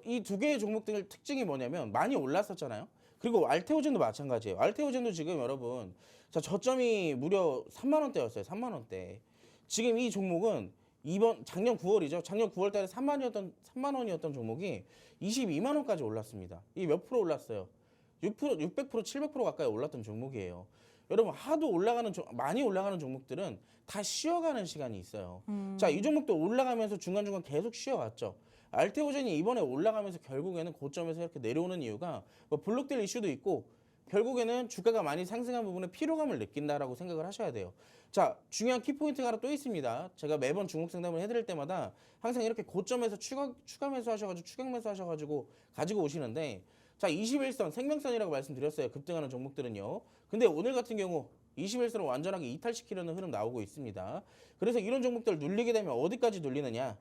[SPEAKER 2] 이 두 개의 종목들 특징이 뭐냐면 많이 올랐었잖아요. 그리고 알테오젠도 마찬가지예요. 알테오젠도 지금 여러분 저점이 무려 3만 원대였어요. 3만 원대. 지금 이 종목은 작년 9월이죠. 작년 9월 달에 3만 원이었던 종목이 22만 원까지 올랐습니다. 이 몇 프로 올랐어요? 6%, 600%, 700% 가까이 올랐던 종목이에요. 여러분 하도 많이 올라가는 종목들은 다 쉬어가는 시간이 있어요. 자, 이 종목도 올라가면서 중간중간 계속 쉬어갔죠. 알테오젠이 이번에 올라가면서 결국에는 고점에서 이렇게 내려오는 이유가 뭐 블록딜 이슈도 있고 결국에는 주가가 많이 상승한 부분에 피로감을 느낀다라고 생각을 하셔야 돼요. 자, 중요한 키포인트가 하나 또 있습니다. 제가 매번 중국 상담을 해드릴 때마다 항상 이렇게 고점에서 추가 매수하셔가지고 추격 매수하셔가지고 가지고 오시는데 자, 21선 생명선이라고 말씀드렸어요. 급등하는 종목들은요. 근데 오늘 같은 경우 21선을 완전하게 이탈시키려는 흐름 나오고 있습니다. 그래서 이런 종목들 눌리게 되면 어디까지 눌리느냐?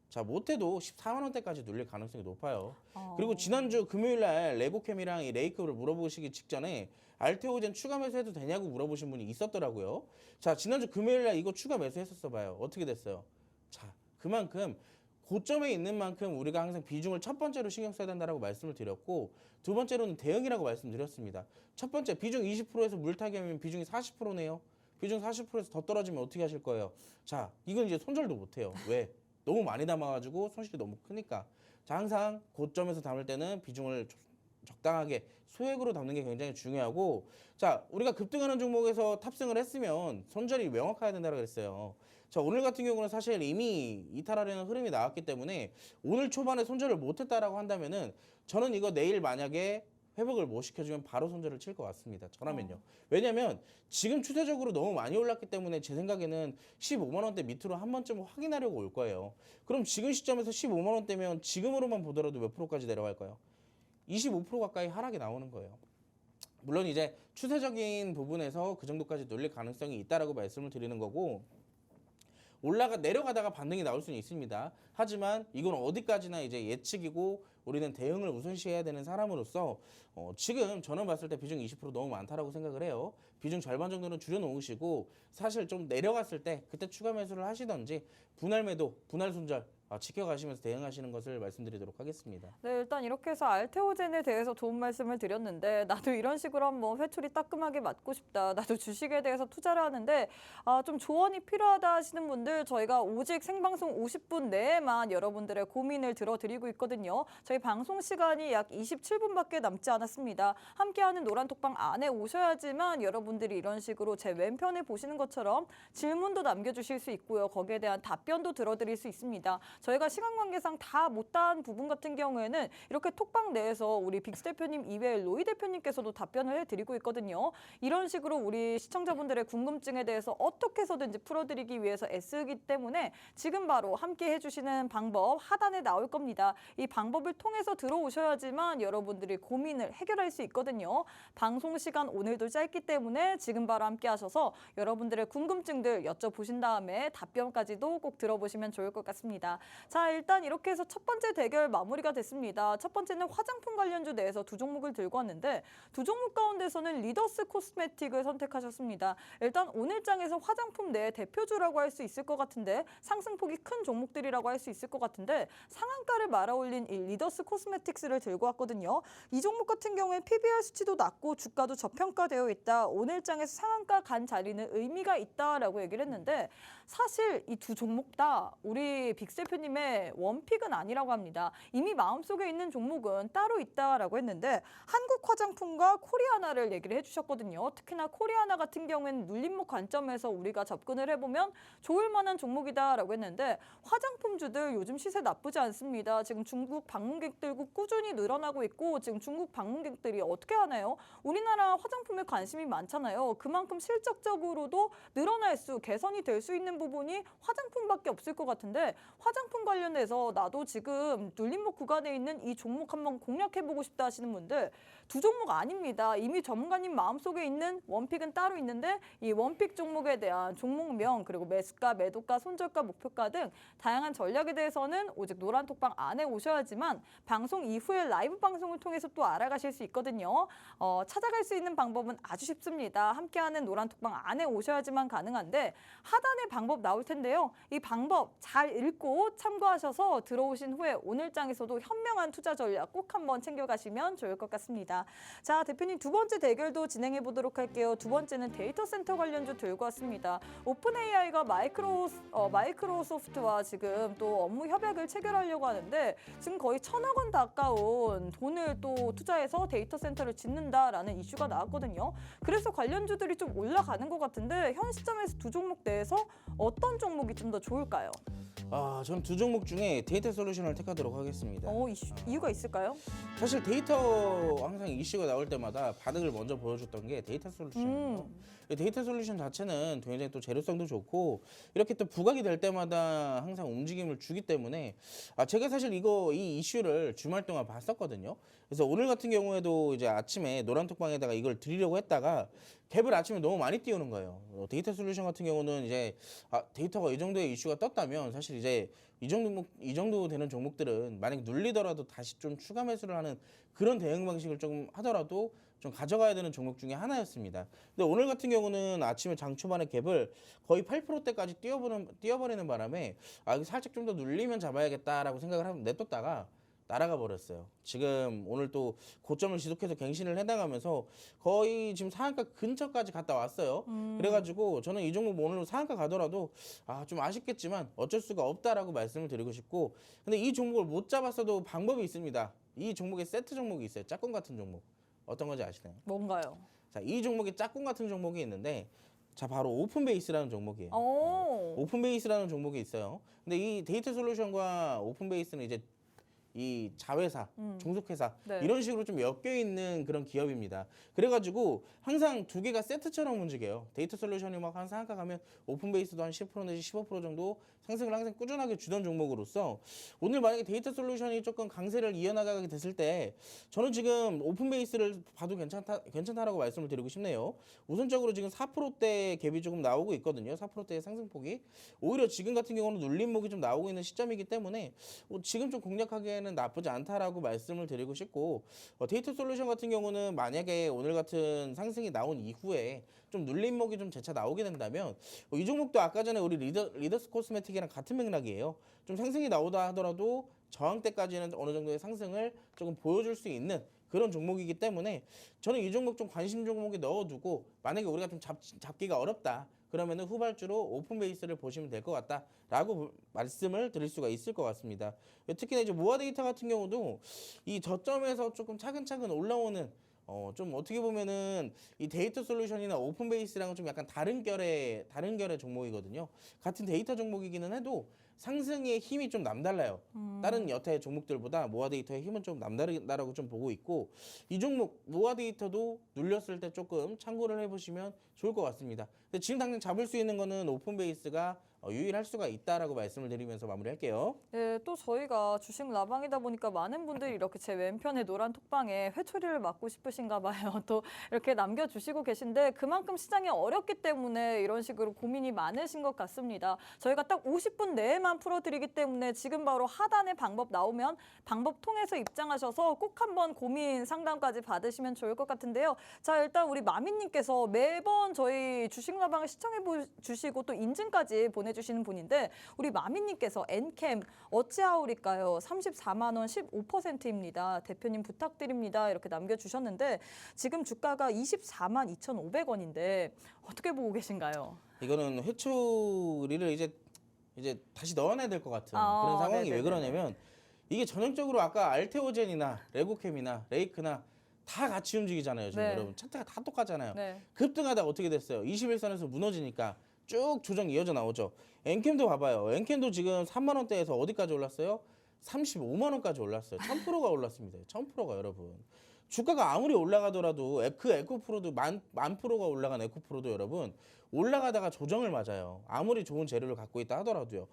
[SPEAKER 2] 자, 못해도 14만 원대까지 눌릴 가능성이 높아요. 그리고 지난주 금요일 날 레고캠이랑 이 레이크를 물어보시기 직전에 알테오젠 추가 매수해도 되냐고 물어보신 분이 있었더라고요. 자, 지난주 금요일 날 이거 추가 매수했었어 봐요. 어떻게 됐어요? 자, 그만큼 고점에 있는 만큼 우리가 항상 비중을 첫 번째로 신경 써야 된다라고 말씀을 드렸고 두 번째로는 대응이라고 말씀드렸습니다. 첫 번째 비중 20%에서 물타기 하면 비중이 40%네요. 비중 40%에서 더 떨어지면 어떻게 하실 거예요? 자, 이건 이제 손절도 못 해요. 왜? 너무 많이 담아가지고 손실이 너무 크니까. 자, 항상 고점에서 담을 때는 비중을 적당하게 소액으로 담는 게 굉장히 중요하고 자, 우리가 급등하는 종목에서 탑승을 했으면 손절이 명확해야 된다고 그랬어요. 자, 오늘 같은 경우는 사실 이미 이탈하려는 흐름이 나왔기 때문에 오늘 초반에 손절을 못했다라고 한다면은 저는 이거 내일 만약에 회복을 못 시켜주면 바로 손절을 칠 것 같습니다. 저라면요. 왜냐면 지금 추세적으로 너무 많이 올랐기 때문에 제 생각에는 15만 원대 밑으로 한 번쯤 확인하려고 올 거예요. 그럼 지금 시점에서 15만 원대면 지금으로만 보더라도 몇 프로까지 내려갈까요? 25% 가까이 하락이 나오는 거예요. 물론 이제 추세적인 부분에서 그 정도까지 눌릴 가능성이 있다라고 말씀을 드리는 거고 내려가다가 반등이 나올 수는 있습니다. 하지만 이건 어디까지나 이제 예측이고 우리는 대응을 우선시해야 되는 사람으로서 지금 저는 봤을 때 비중 20% 너무 많다라고 생각을 해요. 비중 절반 정도는 줄여놓으시고 사실 좀 내려갔을 때 그때 추가 매수를 하시던지 분할 매도, 분할 손절 지켜가시면서 대응하시는 것을 말씀드리도록 하겠습니다.
[SPEAKER 1] 네, 일단 이렇게 해서 알테오젠에 대해서 좋은 말씀을 드렸는데 나도 이런 식으로 한번 회초리 따끔하게 맞고 싶다. 나도 주식에 대해서 투자를 하는데 좀 조언이 필요하다 하시는 분들 저희가 오직 생방송 50분 내에만 여러분들의 고민을 들어드리고 있거든요. 저희 방송 시간이 약 27분밖에 남지 않았습니다. 함께하는 노란톡방 안에 오셔야지만 여러분들이 이런 식으로 제 왼편에 보시는 것처럼 질문도 남겨주실 수 있고요. 거기에 대한 답변도 들어드릴 수 있습니다. 저희가 시간 관계상 다 못다한 부분 같은 경우에는 이렇게 톡방 내에서 우리 빅스 대표님 이외에 로이 대표님께서도 답변을 해드리고 있거든요. 이런 식으로 우리 시청자분들의 궁금증에 대해서 어떻게 해서든지 풀어드리기 위해서 애쓰기 때문에 지금 바로 함께 해주시는 방법 하단에 나올 겁니다. 이 방법을 통해서 들어오셔야지만 여러분들이 고민을 해결할 수 있거든요. 방송 시간 오늘도 짧기 때문에 지금 바로 함께 하셔서 여러분들의 궁금증들 여쭤보신 다음에 답변까지도 꼭 들어보시면 좋을 것 같습니다. 자, 일단 이렇게 해서 첫 번째 대결 마무리가 됐습니다. 첫 번째는 화장품 관련주 내에서 두 종목을 들고 왔는데 두 종목 가운데서는 리더스 코스메틱을 선택하셨습니다. 일단 오늘 장에서 화장품 내 대표주라고 할 수 있을 것 같은데 상승폭이 큰 종목들이라고 할 수 있을 것 같은데 상한가를 말아올린 이 리더스 코스메틱스를 들고 왔거든요. 이 종목 같은 경우에 PBR 수치도 낮고 주가도 저평가되어 있다. 오늘 장에서 상한가 간 자리는 의미가 있다라고 얘기를 했는데 사실 이 두 종목 다 우리 빅 대표님의 원픽은 아니라고 합니다. 이미 마음속에 있는 종목은 따로 있다라고 했는데 한국화장품과 코리아나를 얘기를 해주셨거든요. 특히나 코리아나 같은 경우에는 눌림목 관점에서 우리가 접근을 해보면 좋을 만한 종목이다라고 했는데 화장품주들 요즘 시세 나쁘지 않습니다. 지금 중국 방문객들 꾸준히 늘어나고 있고 지금 중국 방문객들이 어떻게 하나요? 우리나라 화장품에 관심이 많잖아요. 그만큼 실적적으로도 늘어날 수, 개선이 될 수 있는 부분이 화장품밖에 없을 것 같은데 화장품 관련해서 나도 지금 눌림목 구간에 있는 이 종목 한번 공략해보고 싶다 하시는 분들 두 종목 아닙니다. 이미 전문가님 마음속에 있는 원픽은 따로 있는데 이 원픽 종목에 대한 종목명 그리고 매수가, 매도가, 손절가, 목표가 등 다양한 전략에 대해서는 오직 노란톡방 안에 오셔야지만 방송 이후에 라이브 방송을 통해서 또 알아가실 수 있거든요. 찾아갈 수 있는 방법은 아주 쉽습니다. 함께하는 노란톡방 안에 오셔야지만 가능한데 하단에 방법 나올 텐데요. 이 방법 잘 읽고 참고하셔서 들어오신 후에 오늘 장에서도 현명한 투자 전략 꼭 한번 챙겨가시면 좋을 것 같습니다. 자, 대표님 두 번째 대결도 진행해 보도록 할게요. 두 번째는 데이터 센터 관련주 들고 왔습니다. 오픈 AI가 마이크로소프트와 지금 또 업무 협약을 체결하려고 하는데 지금 거의 1,000억 원 가까운 돈을 또 투자해서 데이터 센터를 짓는다라는 이슈가 나왔거든요. 그래서 관련주들이 좀 올라가는 것 같은데 현 시점에서 두 종목 내에서 어떤 종목이 좀 더 좋을까요?
[SPEAKER 2] 저는 두 종목 중에 데이터 솔루션을 택하도록 하겠습니다.
[SPEAKER 1] 이유가 있을까요?
[SPEAKER 2] 사실 데이터 항상 이슈가 나올 때마다 반응을 먼저 보여줬던 게 데이터 솔루션이에요. 데이터 솔루션 자체는 굉장히 또 재료성도 좋고 이렇게 또 부각이 될 때마다 항상 움직임을 주기 때문에 제가 사실 이 이슈를 주말 동안 봤었거든요. 그래서 오늘 같은 경우에도 이제 아침에 노란톡방에다가 이걸 드리려고 했다가 갭을 아침에 너무 많이 띄우는 거예요. 데이터 솔루션 같은 경우는 이제 데이터가 이 정도의 이슈가 떴다면 사실 이제 이 정도 되는 종목들은 만약 눌리더라도 다시 좀 추가 매수를 하는 그런 대응 방식을 조금 하더라도 좀 가져가야 되는 종목 중에 하나였습니다. 근데 오늘 같은 경우는 아침에 장 초반에 갭을 거의 8%대까지 뛰어버리는 바람에 이거 살짝 좀 더 눌리면 잡아야겠다라고 생각을 하고 냅뒀다가 날아가 버렸어요. 지금 오늘 또 고점을 지속해서 갱신을 해나가면서 거의 지금 상한가 근처까지 갔다 왔어요. 그래가지고 저는 이 종목 오늘 상한가 가더라도 좀 아쉽겠지만 어쩔 수가 없다라고 말씀을 드리고 싶고, 근데 이 종목을 못 잡았어도 방법이 있습니다. 이 종목에 세트 종목이 있어요. 짝꿍 같은 종목. 어떤 건지 아시나요?
[SPEAKER 1] 뭔가요?
[SPEAKER 2] 자, 이 종목에 짝꿍 같은 종목이 있는데 자, 바로 오픈베이스라는 종목이에요. 오픈베이스라는 종목이 있어요. 근데 이 데이터 솔루션과 오픈베이스는 이제 이 자회사, 종속회사
[SPEAKER 1] 네.
[SPEAKER 2] 이런 식으로 좀 엮여 있는 그런 기업입니다. 그래가지고 항상 두 개가 세트처럼 움직여요. 데이터 솔루션이 막 한 상한가 가면 오픈베이스도 한 10% 내지 15% 정도 상승을 항상 꾸준하게 주던 종목으로서 오늘 만약에 데이터 솔루션이 조금 강세를 이어나가게 됐을 때 저는 지금 오픈베이스를 봐도 괜찮다라고 말씀을 드리고 싶네요. 우선적으로 지금 4%대 갭이 조금 나오고 있거든요. 4%대의 상승폭이 오히려 지금 같은 경우는 눌림목이 좀 나오고 있는 시점이기 때문에 지금 좀 공략하기에는 나쁘지 않다라고 말씀을 드리고 싶고, 데이터 솔루션 같은 경우는 만약에 오늘 같은 상승이 나온 이후에 좀 눌림목이 좀 재차 나오게 된다면 이 종목도 아까 전에 우리 리더스 코스메틱이랑 같은 맥락이에요. 좀 상승이 나오다 하더라도 저항대까지는 어느 정도의 상승을 조금 보여줄 수 있는 그런 종목이기 때문에 저는 이 종목 좀 관심 종목에 넣어두고 만약에 우리가 좀 잡기가 어렵다 그러면은 후발주로 오픈베이스를 보시면 될 것 같다라고 말씀을 드릴 수가 있을 것 같습니다. 특히나 이제 모아 데이터 같은 경우도 이 저점에서 조금 차근차근 올라오는 좀 어떻게 보면은 이 데이터 솔루션이나 오픈베이스랑은 좀 약간 다른 결의 종목이거든요. 같은 데이터 종목이기는 해도 상승의 힘이 좀 남달라요. 다른 여타의 종목들보다 모아 데이터의 힘은 좀 남다르다라고 좀 보고 있고, 이 종목 모아 데이터도 눌렸을 때 조금 참고를 해보시면 좋을 것 같습니다. 근데 지금 당장 잡을 수 있는 거는 오픈 베이스가 유일할 수가 있다라고 말씀을 드리면서 마무리할게요.
[SPEAKER 1] 네, 또 저희가 주식 라방이다 보니까 많은 분들이 이렇게 제 왼편에 노란 톡방에 회초리를 맞고 싶으신가 봐요. 또 이렇게 남겨주시고 계신데 그만큼 시장이 어렵기 때문에 이런 식으로 고민이 많으신 것 같습니다. 저희가 딱 50분 내에만 풀어드리기 때문에 지금 바로 하단에 방법 나오면 방법 통해서 입장하셔서 꼭 한번 고민 상담까지 받으시면 좋을 것 같은데요. 자, 일단 우리 마미님께서 매번 저희 주식 라방을 시청해 주시고 또 인증까지 보내주시는 분인데 우리 마미님께서 엔캠 어찌하오릴까요? 34만 원 15%입니다. 대표님 부탁드립니다. 이렇게 남겨주셨는데 지금 주가가 24만 2,500원인데 어떻게 보고 계신가요?
[SPEAKER 2] 이거는 회초리를 이제 다시 넣어놔야 될 것 같은 그런 상황이
[SPEAKER 1] 네네네.
[SPEAKER 2] 왜 그러냐면 이게 전형적으로 아까 알테오젠이나 레고캠이나 레이크나 다 같이 움직이잖아요. 지금
[SPEAKER 1] 네.
[SPEAKER 2] 여러분 차트가 다 똑같잖아요.
[SPEAKER 1] 네.
[SPEAKER 2] 급등하다가 어떻게 됐어요? 21선에서 무너지니까 쭉 조정이 이어져 나오죠. 엔캠도 봐봐요. 엔캠도 지금 3만 원대에서 어디까지 올랐어요? 35만 원까지 올랐어요. 1000%가 올랐습니다. 1000%가 여러분. 주가가 아무리 올라가더라도 그 에코프로도 만 프로가 올라간 에코프로도 여러분 올라가다가 조정을 맞아요. 아무리 좋은 재료를 갖고 있다 하더라도요.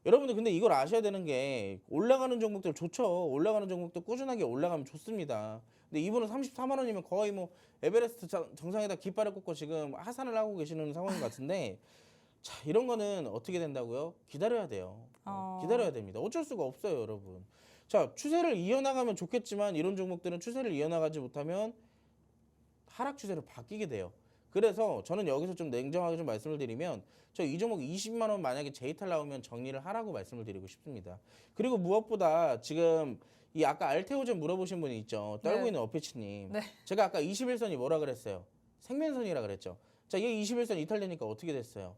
[SPEAKER 2] 여러분들 근데 이걸 아셔야 되는 게 올라가는 종목들 좋죠. 올라가는 종목들 꾸준하게 올라가면 좋습니다. 근데 이분은 34만 원이면 거의 뭐 에베레스트 정상에다 깃발을 꽂고 지금 하산을 하고 계시는 상황인 것 같은데 자 이런 거는 어떻게 된다고요? 기다려야 돼요. 기다려야 됩니다. 어쩔 수가 없어요, 여러분. 자 추세를 이어나가면 좋겠지만 이런 종목들은 추세를 이어나가지 못하면 하락 추세로 바뀌게 돼요. 그래서 저는 여기서 좀 냉정하게 좀 말씀을 드리면 저 이 종목 20만 원 만약에 제이탈 나오면 정리를 하라고 말씀을 드리고 싶습니다. 그리고 무엇보다 지금 이 아까 알테오젠 물어보신 분이 있죠. 떨고
[SPEAKER 1] 네.
[SPEAKER 2] 있는 어피치님.
[SPEAKER 1] 네.
[SPEAKER 2] 제가 아까 21선이 뭐라 그랬어요? 생면선이라 그랬죠. 자, 이게 21선 이탈되니까 어떻게 됐어요?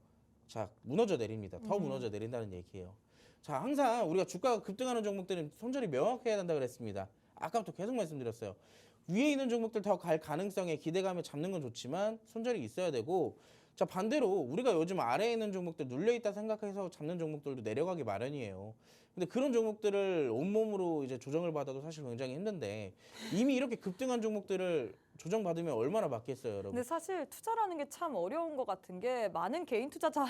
[SPEAKER 2] 자, 무너져 내립니다. 더 무너져 내린다는 얘기예요. 자, 항상 우리가 주가가 급등하는 종목들은 손절이 명확해야 된다 그랬습니다. 아까부터 계속 말씀드렸어요. 위에 있는 종목들 더 갈 가능성에 기대감에 잡는 건 좋지만 손절이 있어야 되고 자 반대로 우리가 요즘 아래에 있는 종목들 눌려있다 생각해서 잡는 종목들도 내려가기 마련이에요. 근데 그런 종목들을 온몸으로 이제 조정을 받아도 사실 굉장히 힘든데 이미 이렇게 급등한 종목들을 조정받으면 얼마나 맞겠어요, 여러분?
[SPEAKER 1] 근데 사실 투자라는 게 참 어려운 것 같은 게 많은 개인 투자자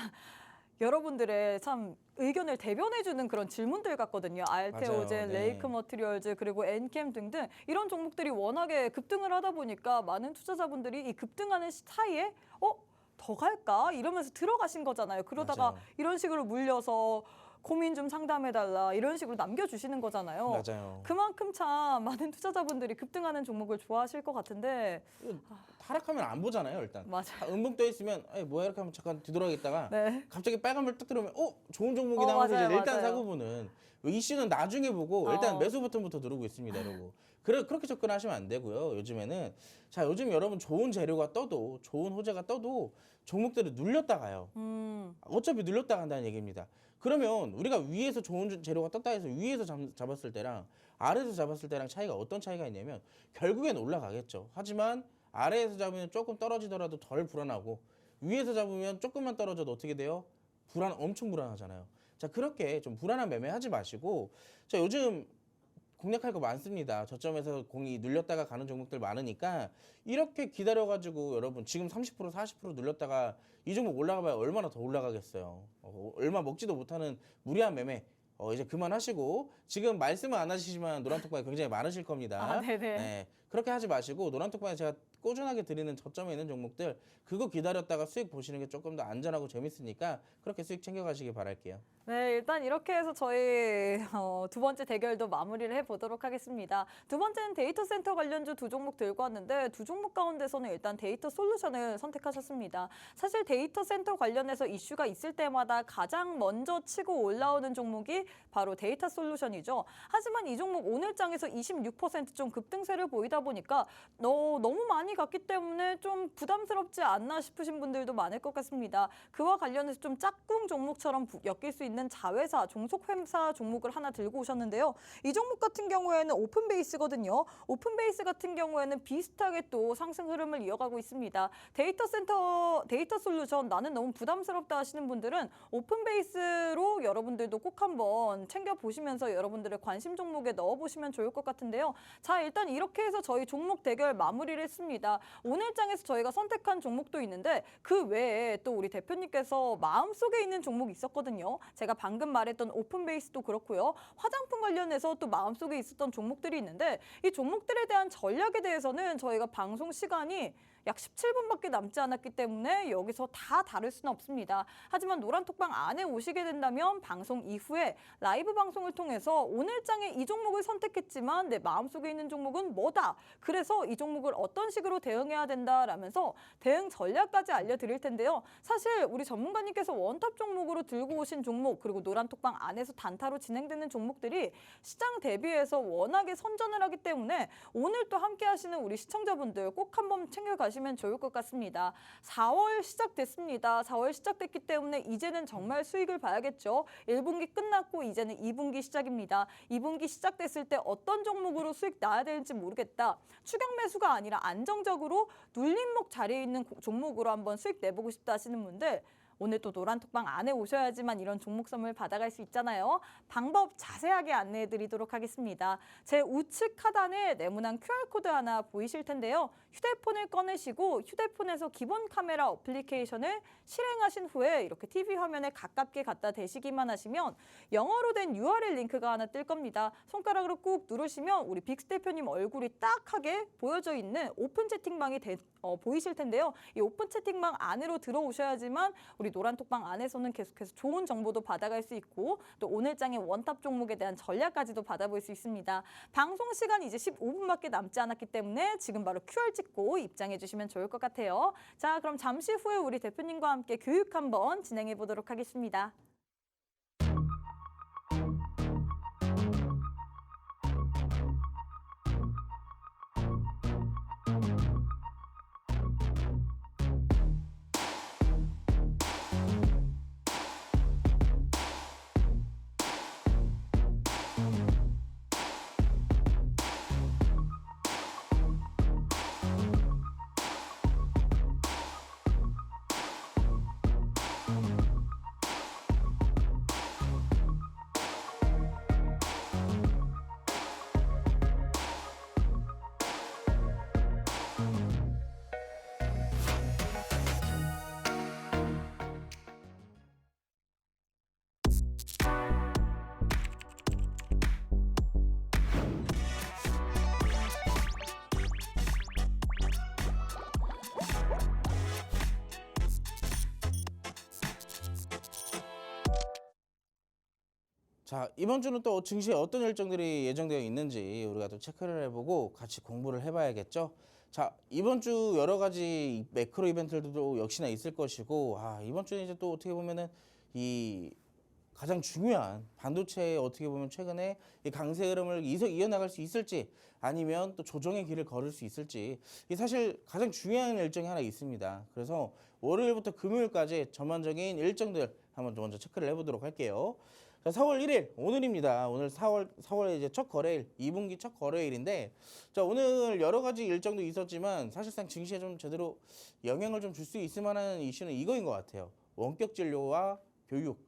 [SPEAKER 1] 여러분들의 참 의견을 대변해주는 그런 질문들 같거든요. 알테오젠,
[SPEAKER 2] 맞아요. 네.
[SPEAKER 1] 레이크 머티리얼즈 그리고 엔캠 등등 이런 종목들이 워낙에 급등을 하다 보니까 많은 투자자분들이 이 급등하는 사이에 더 갈까? 이러면서 들어가신 거잖아요. 그러다가
[SPEAKER 2] 맞아요.
[SPEAKER 1] 이런 식으로 물려서 고민 좀 상담해달라 이런 식으로 남겨주시는 거잖아요.
[SPEAKER 2] 맞아요.
[SPEAKER 1] 그만큼 참 많은 투자자분들이 급등하는 종목을 좋아하실 것 같은데
[SPEAKER 2] 하락하면 안 보잖아요, 일단.
[SPEAKER 1] 맞아요.
[SPEAKER 2] 음봉 떠 있으면 뭐야 이렇게 하면 잠깐 뒤돌아있다가
[SPEAKER 1] 네.
[SPEAKER 2] 갑자기 빨간불 딱 들어오면 좋은 종목이다 하면서
[SPEAKER 1] 맞아요,
[SPEAKER 2] 이제 일단
[SPEAKER 1] 맞아요.
[SPEAKER 2] 사고 보는 이슈는 나중에 보고 일단 매수 버튼부터 누르고 있습니다, 여러분. 그렇게 접근하시면 안 되고요. 요즘에는 자 요즘 여러분 좋은 재료가 떠도 좋은 호재가 떠도 종목들을 눌렸다 가요. 어차피 눌렸다 간다는 얘기입니다. 그러면 우리가 위에서 좋은 재료가 떴다 해서 위에서 잡았을 때랑 아래에서 잡았을 때랑 차이가 어떤 차이가 있냐면 결국엔 올라가겠죠. 하지만 아래에서 잡으면 조금 떨어지더라도 덜 불안하고 위에서 잡으면 조금만 떨어져도 어떻게 돼요? 엄청 불안하잖아요. 자 그렇게 좀 불안한 매매하지 마시고 자 요즘 공략할 거 많습니다. 저점에서 공이 눌렸다가 가는 종목들 많으니까 이렇게 기다려가지고 여러분 지금 30% 40% 눌렸다가 이 종목 올라가봐야 얼마나 더 올라가겠어요. 얼마 먹지도 못하는 무리한 매매 이제 그만하시고 지금 말씀은 안 하시지만 노란톡방에 굉장히 많으실 겁니다.
[SPEAKER 1] 네네.
[SPEAKER 2] 네, 그렇게 하지 마시고 노란톡방에 제가 꾸준하게 드리는 저점에 있는 종목들 그거 기다렸다가 수익 보시는 게 조금 더 안전하고 재밌으니까 그렇게 수익 챙겨가시기 바랄게요.
[SPEAKER 1] 네, 일단 이렇게 해서 저희 두 번째 대결도 마무리를 해보도록 하겠습니다. 두 번째는 데이터 센터 관련주 두 종목 들고 왔는데 두 종목 가운데서는 일단 데이터 솔루션을 선택하셨습니다. 사실 데이터 센터 관련해서 이슈가 있을 때마다 가장 먼저 치고 올라오는 종목이 바로 데이터 솔루션이죠. 하지만 이 종목 오늘장에서 26%좀 급등세를 보이다 보니까 너무 많이 갔기 때문에 좀 부담스럽지 않나 싶으신 분들도 많을 것 같습니다. 그와 관련해서 좀 짝꿍 종목처럼 엮일 수 있는 자회사, 종속회사 종목을 하나 들고 오셨는데요. 이 종목 같은 경우에는 오픈베이스거든요. 오픈베이스 같은 경우에는 비슷하게 또 상승 흐름을 이어가고 있습니다. 데이터 솔루션 나는 너무 부담스럽다 하시는 분들은 오픈베이스로 여러분들도 꼭 한번 챙겨보시면서 여러분들의 관심 종목에 넣어보시면 좋을 것 같은데요. 자, 일단 이렇게 해서 저희 종목 대결 마무리를 했습니다. 오늘 장에서 저희가 선택한 종목도 있는데 그 외에 또 우리 대표님께서 마음속에 있는 종목이 있었거든요. 제가 방금 말했던 오픈베이스도 그렇고요. 화장품 관련해서 또 마음속에 있었던 종목들이 있는데 이 종목들에 대한 전략에 대해서는 저희가 방송 시간이 약 17분밖에 남지 않았기 때문에 여기서 다 다룰 수는 없습니다. 하지만 노란톡방 안에 오시게 된다면 방송 이후에 라이브 방송을 통해서 오늘 장에 이 종목을 선택했지만 내 마음속에 있는 종목은 뭐다. 그래서 이 종목을 어떤 식으로 대응해야 된다라면서 대응 전략까지 알려드릴 텐데요. 사실 우리 전문가님께서 원탑 종목으로 들고 오신 종목 그리고 노란톡방 안에서 단타로 진행되는 종목들이 시장 대비해서 워낙에 선전을 하기 때문에 오늘 또 함께 하시는 우리 시청자분들 꼭 한번 챙겨가시면 좋을 것 같습니다. 4월 시작됐습니다. 4월 시작됐기 때문에 이제는 정말 수익을 봐야겠죠. 1분기 끝났고 이제는 2분기 시작입니다. 2분기 시작됐을 때 어떤 종목으로 수익 나야 될지 모르겠다. 추격 매수가 아니라 안정적으로 눌림목 자리에 있는 종목으로 한번 수익 내보고 싶다 하시는 분들 오늘 또 노란톡방 안에 오셔야지만 이런 종목 선물 받아갈 수 있잖아요. 방법 자세하게 안내해 드리도록 하겠습니다. 제 우측 하단에 네모난 QR코드 하나 보이실 텐데요. 휴대폰을 꺼내시고 휴대폰에서 기본 카메라 어플리케이션을 실행하신 후에 이렇게 TV 화면에 가깝게 갖다 대시기만 하시면 영어로 된 URL 링크가 하나 뜰 겁니다. 손가락으로 꾹 누르시면 우리 빅스 대표님 얼굴이 딱하게 보여져 있는 오픈 채팅방이 보이실 텐데요. 이 오픈 채팅방 안으로 들어오셔야지만 우리 노란톡방 안에서는 계속해서 좋은 정보도 받아갈 수 있고 또 오늘 장의 원탑 종목에 대한 전략까지도 받아볼 수 있습니다. 방송 시간 이제 15분밖에 남지 않았기 때문에 지금 바로 QR 찍고 입장해 주시면 좋을 것 같아요. 자, 그럼 잠시 후에 우리 대표님과 함께 교육 한번 진행해 보도록 하겠습니다.
[SPEAKER 2] 자, 이번 주는 또 증시에 어떤 일정들이 예정되어 있는지 우리가 또 체크를 해보고 같이 공부를 해봐야겠죠. 자, 이번 주 여러 가지 매크로 이벤트들도 역시나 있을 것이고, 이번 주는 이제 또 어떻게 보면은 이 가장 중요한 반도체에 어떻게 보면 최근에 이 강세 흐름을 이어나갈 수 있을지 아니면 또 조정의 길을 걸을 수 있을지 이게 사실 가장 중요한 일정이 하나 있습니다. 그래서 월요일부터 금요일까지 전반적인 일정들 한번 먼저 체크를 해보도록 할게요. 자, 4월 1일 오늘입니다. 오늘 4월 이제 첫 거래일, 2분기 첫 거래일인데, 자, 오늘 여러 가지 일정도 있었지만 사실상 증시에 좀 제대로 영향을 좀 줄 수 있을 만한 이슈는 이거인 것 같아요. 원격 진료와 교육.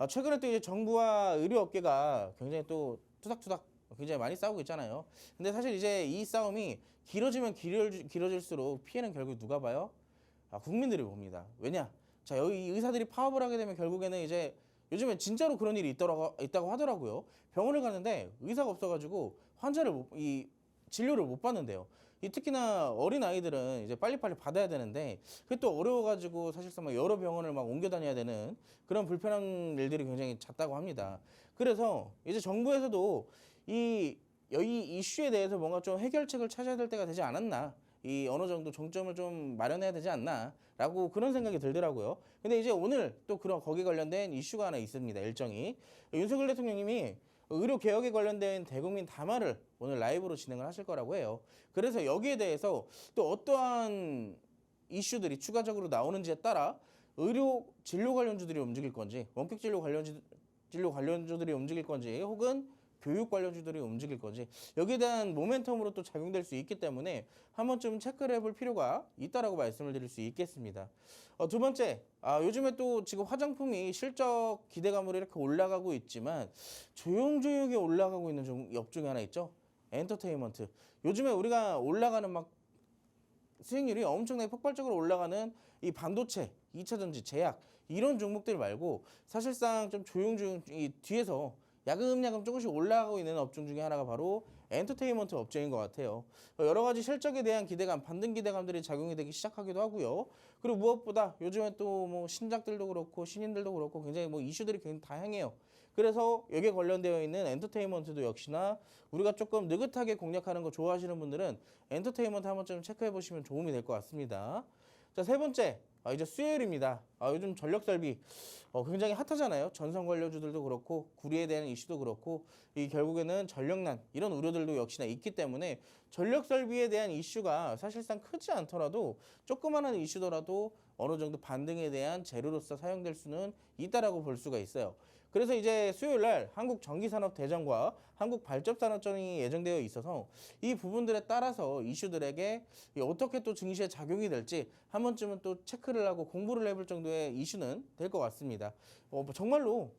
[SPEAKER 2] 최근에 또 이제 정부와 의료업계가 굉장히 또 투닥투닥 굉장히 많이 싸우고 있잖아요. 근데 사실 이제 이 싸움이 길어지면 길어질수록 피해는 결국 누가 봐요? 국민들이 봅니다. 왜냐? 자, 여기 의사들이 파업을 하게 되면 결국에는 이제 요즘에 진짜로 그런 일이 있다고 하더라고요. 병원을 가는데 의사가 없어가지고 진료를 못 받는데요. 특히나 어린 아이들은 이제 빨리빨리 받아야 되는데 그게 또 어려워가지고 사실상 여러 병원을 옮겨 다녀야 되는 그런 불편한 일들이 굉장히 잦다고 합니다. 그래서 이제 정부에서도 이 이슈에 대해서 뭔가 좀 해결책을 찾아야 될 때가 되지 않았나. 어느 정도 정점을 좀 마련해야 되지 않나라고 그런 생각이 들더라고요. 근데 이제 오늘 또 거기 관련된 이슈가 하나 있습니다. 일정이 윤석열 대통령님이 의료 개혁에 관련된 대국민 담화를 오늘 라이브로 진행을 하실 거라고 해요. 그래서 여기에 대해서 또 어떠한 이슈들이 추가적으로 나오는지에 따라 의료 진료 관련주들이 움직일 건지, 원격 진료 관련주들이 움직일 건지, 혹은 교육 관련주들이 움직일 건지 여기에 대한 모멘텀으로 또 작용될 수 있기 때문에 한 번쯤 체크를 해볼 필요가 있다라고 말씀을 드릴 수 있겠습니다. 두 번째, 요즘에 또 지금 화장품이 실적 기대감으로 이렇게 올라가고 있지만 조용조용히 올라가고 있는 업종이 하나 있죠. 엔터테인먼트. 요즘에 우리가 올라가는 막 수익률이 엄청나게 폭발적으로 올라가는 이 반도체, 2차 전지, 제약 이런 종목들 말고 사실상 좀 조용조용 이 뒤에서 야금야금 조금씩 올라가고 있는 업종 중에 하나가 바로 엔터테인먼트 업종인 것 같아요. 여러 가지 실적에 대한 기대감, 반등 기대감들이 작용이 되기 시작하기도 하고요. 그리고 무엇보다 요즘에 또 뭐 신작들도 그렇고 신인들도 그렇고 굉장히 뭐 이슈들이 굉장히 다양해요. 그래서 여기에 관련되어 있는 엔터테인먼트도 역시나 우리가 조금 느긋하게 공략하는 거 좋아하시는 분들은 엔터테인먼트 한번 좀 체크해 보시면 도움이 될 것 같습니다. 자, 세 번째, 이제 수요일입니다. 요즘 전력 설비 굉장히 핫하잖아요. 전선 관련주들도 그렇고 구리에 대한 이슈도 그렇고 이 결국에는 전력난 이런 우려들도 역시나 있기 때문에 전력 설비에 대한 이슈가 사실상 크지 않더라도 조그마한 이슈더라도 어느 정도 반등에 대한 재료로서 사용될 수는 있다라고 볼 수가 있어요. 그래서 이제 수요일 날 한국전기산업대전과 한국발전산업전이 예정되어 있어서 이 부분들에 따라서 이슈들에게 어떻게 또 증시에 작용이 될지 한 번쯤은 또 체크를 하고 공부를 해볼 정도의 이슈는 될 것 같습니다. 정말로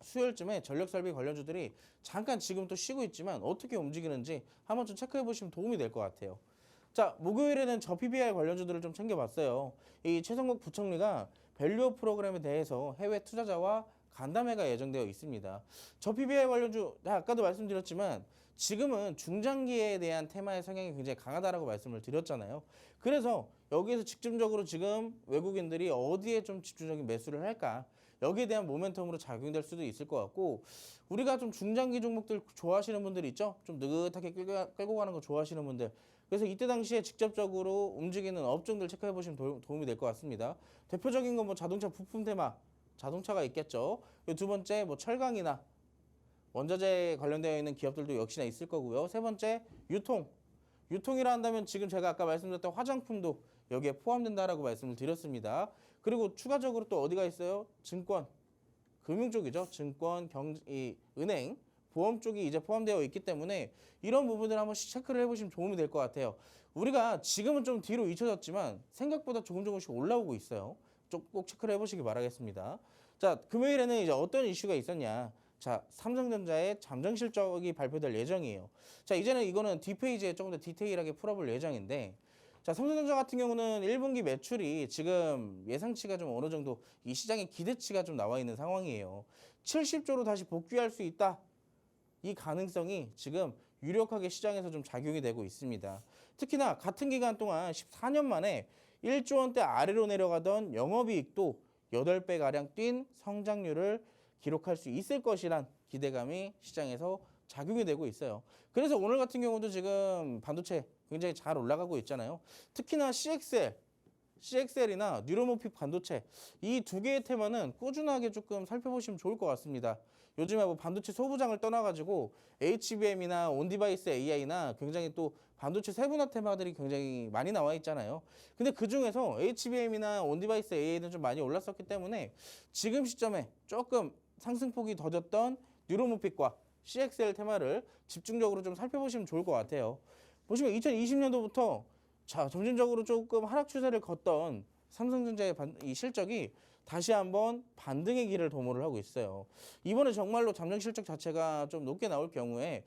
[SPEAKER 2] 수요일쯤에 전력설비 관련주들이 잠깐 지금 또 쉬고 있지만 어떻게 움직이는지 한 번쯤 체크해 보시면 도움이 될 것 같아요. 자, 목요일에는 저 PBR 관련주들을 좀 챙겨봤어요. 이 최성국 부총리가 밸류업 프로그램에 대해서 해외 투자자와 간담회가 예정되어 있습니다. 저 PBR 관련주 아까도 말씀드렸지만 지금은 중장기에 대한 테마의 성향이 굉장히 강하다라고 말씀을 드렸잖아요. 그래서 여기에서 직접적으로 지금 외국인들이 어디에 좀 집중적인 매수를 할까? 여기에 대한 모멘텀으로 작용될 수도 있을 것 같고 우리가 좀 중장기 종목들 좋아하시는 분들 있죠? 좀 느긋하게 끌고 가는 거 좋아하시는 분들 그래서 이때 당시에 직접적으로 움직이는 업종들 체크해 보시면 도움이 될 것 같습니다. 대표적인 건 뭐 자동차 부품 테마, 자동차가 있겠죠. 두 번째 뭐 철강이나 원자재 관련되어 있는 기업들도 역시나 있을 거고요. 세 번째 유통. 유통이라 한다면 지금 제가 아까 말씀드렸던 화장품도 여기에 포함된다라고 말씀을 드렸습니다. 그리고 추가적으로 또 어디가 있어요? 증권, 금융 쪽이죠. 증권, 은행, 보험 쪽이 이제 포함되어 있기 때문에 이런 부분을 한 번씩 체크를 해보시면 도움이 될 것 같아요. 우리가 지금은 좀 뒤로 잊혀졌지만 생각보다 조금씩 올라오고 있어요. 꼭 체크를 해보시기 바라겠습니다. 자, 금요일에는 이제 어떤 이슈가 있었냐? 자, 삼성전자의 잠정 실적이 발표될 예정이에요. 자, 이제는 이거는 뒷페이지에 조금 더 디테일하게 풀어볼 예정인데 자, 삼성전자 같은 경우는 1분기 매출이 지금 예상치가 좀 어느 정도 이 시장의 기대치가 좀 나와 있는 상황이에요. 70조로 다시 복귀할 수 있다. 이 가능성이 지금 유력하게 시장에서 좀 작용이 되고 있습니다. 특히나 같은 기간 동안 14년 만에 1조 원대 아래로 내려가던 영업이익도 8배가량 뛴 성장률을 기록할 수 있을 것이란 기대감이 시장에서 작용이 되고 있어요. 그래서 오늘 같은 경우도 지금 반도체 굉장히 잘 올라가고 있잖아요. 특히나 CXL이나 뉴로모픽 반도체 이 두 개의 테마는 꾸준하게 조금 살펴보시면 좋을 것 같습니다. 요즘에 뭐 반도체 소부장을 떠나가지고 HBM이나 온디바이스 AI나 굉장히 또 반도체 세분화 테마들이 굉장히 많이 나와 있잖아요. 근데 그 중에서 HBM이나 온디바이스 AI는 좀 많이 올랐었기 때문에 지금 시점에 조금 상승폭이 더뎠던 뉴로모픽과 CXL 테마를 집중적으로 좀 살펴보시면 좋을 것 같아요. 보시면 2020년도부터 자, 점진적으로 조금 하락 추세를 걷던 삼성전자의 이 실적이 다시 한번 반등의 길을 도모를 하고 있어요. 이번에 정말로 잠정 실적 자체가 좀 높게 나올 경우에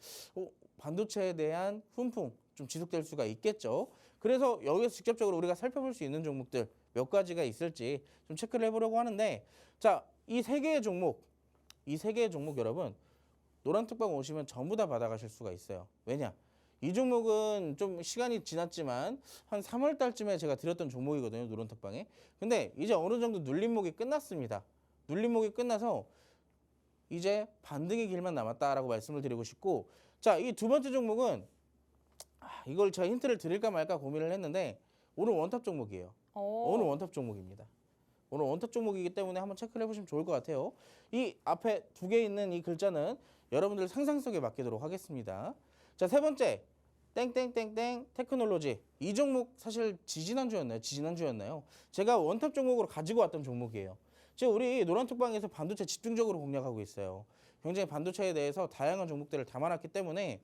[SPEAKER 2] 반도체에 대한 훈풍 좀 지속될 수가 있겠죠. 그래서 여기서 직접적으로 우리가 살펴볼 수 있는 종목들 몇 가지가 있을지 좀 체크를 해보려고 하는데 자, 이 세 개의 종목 여러분 노란톡방 오시면 전부 다 받아가실 수가 있어요. 왜냐? 이 종목은 좀 시간이 지났지만 한 3월 달쯤에 제가 드렸던 종목이거든요. 노란톡방에. 근데 이제 어느 정도 눌림목이 끝났습니다. 눌림목이 끝나서 이제 반등의 길만 남았다라고 말씀을 드리고 싶고 자, 이 두 번째 종목은 이걸 제가 힌트를 드릴까 말까 고민을 했는데 오늘 원탑 종목이에요. 오늘 원탑 종목입니다. 오늘 원탑 종목이기 때문에 한번 체크를 해보시면 좋을 것 같아요. 이 앞에 두 개 있는 이 글자는 여러분들 상상 속에 맡기도록 하겠습니다. 자, 세 번째 땡땡땡땡 테크놀로지. 이 종목 사실 지지난주였나요? 제가 원탑 종목으로 가지고 왔던 종목이에요. 지금 우리 노란톡방에서 반도체 집중적으로 공략하고 있어요. 굉장히 반도체에 대해서 다양한 종목들을 담아놨기 때문에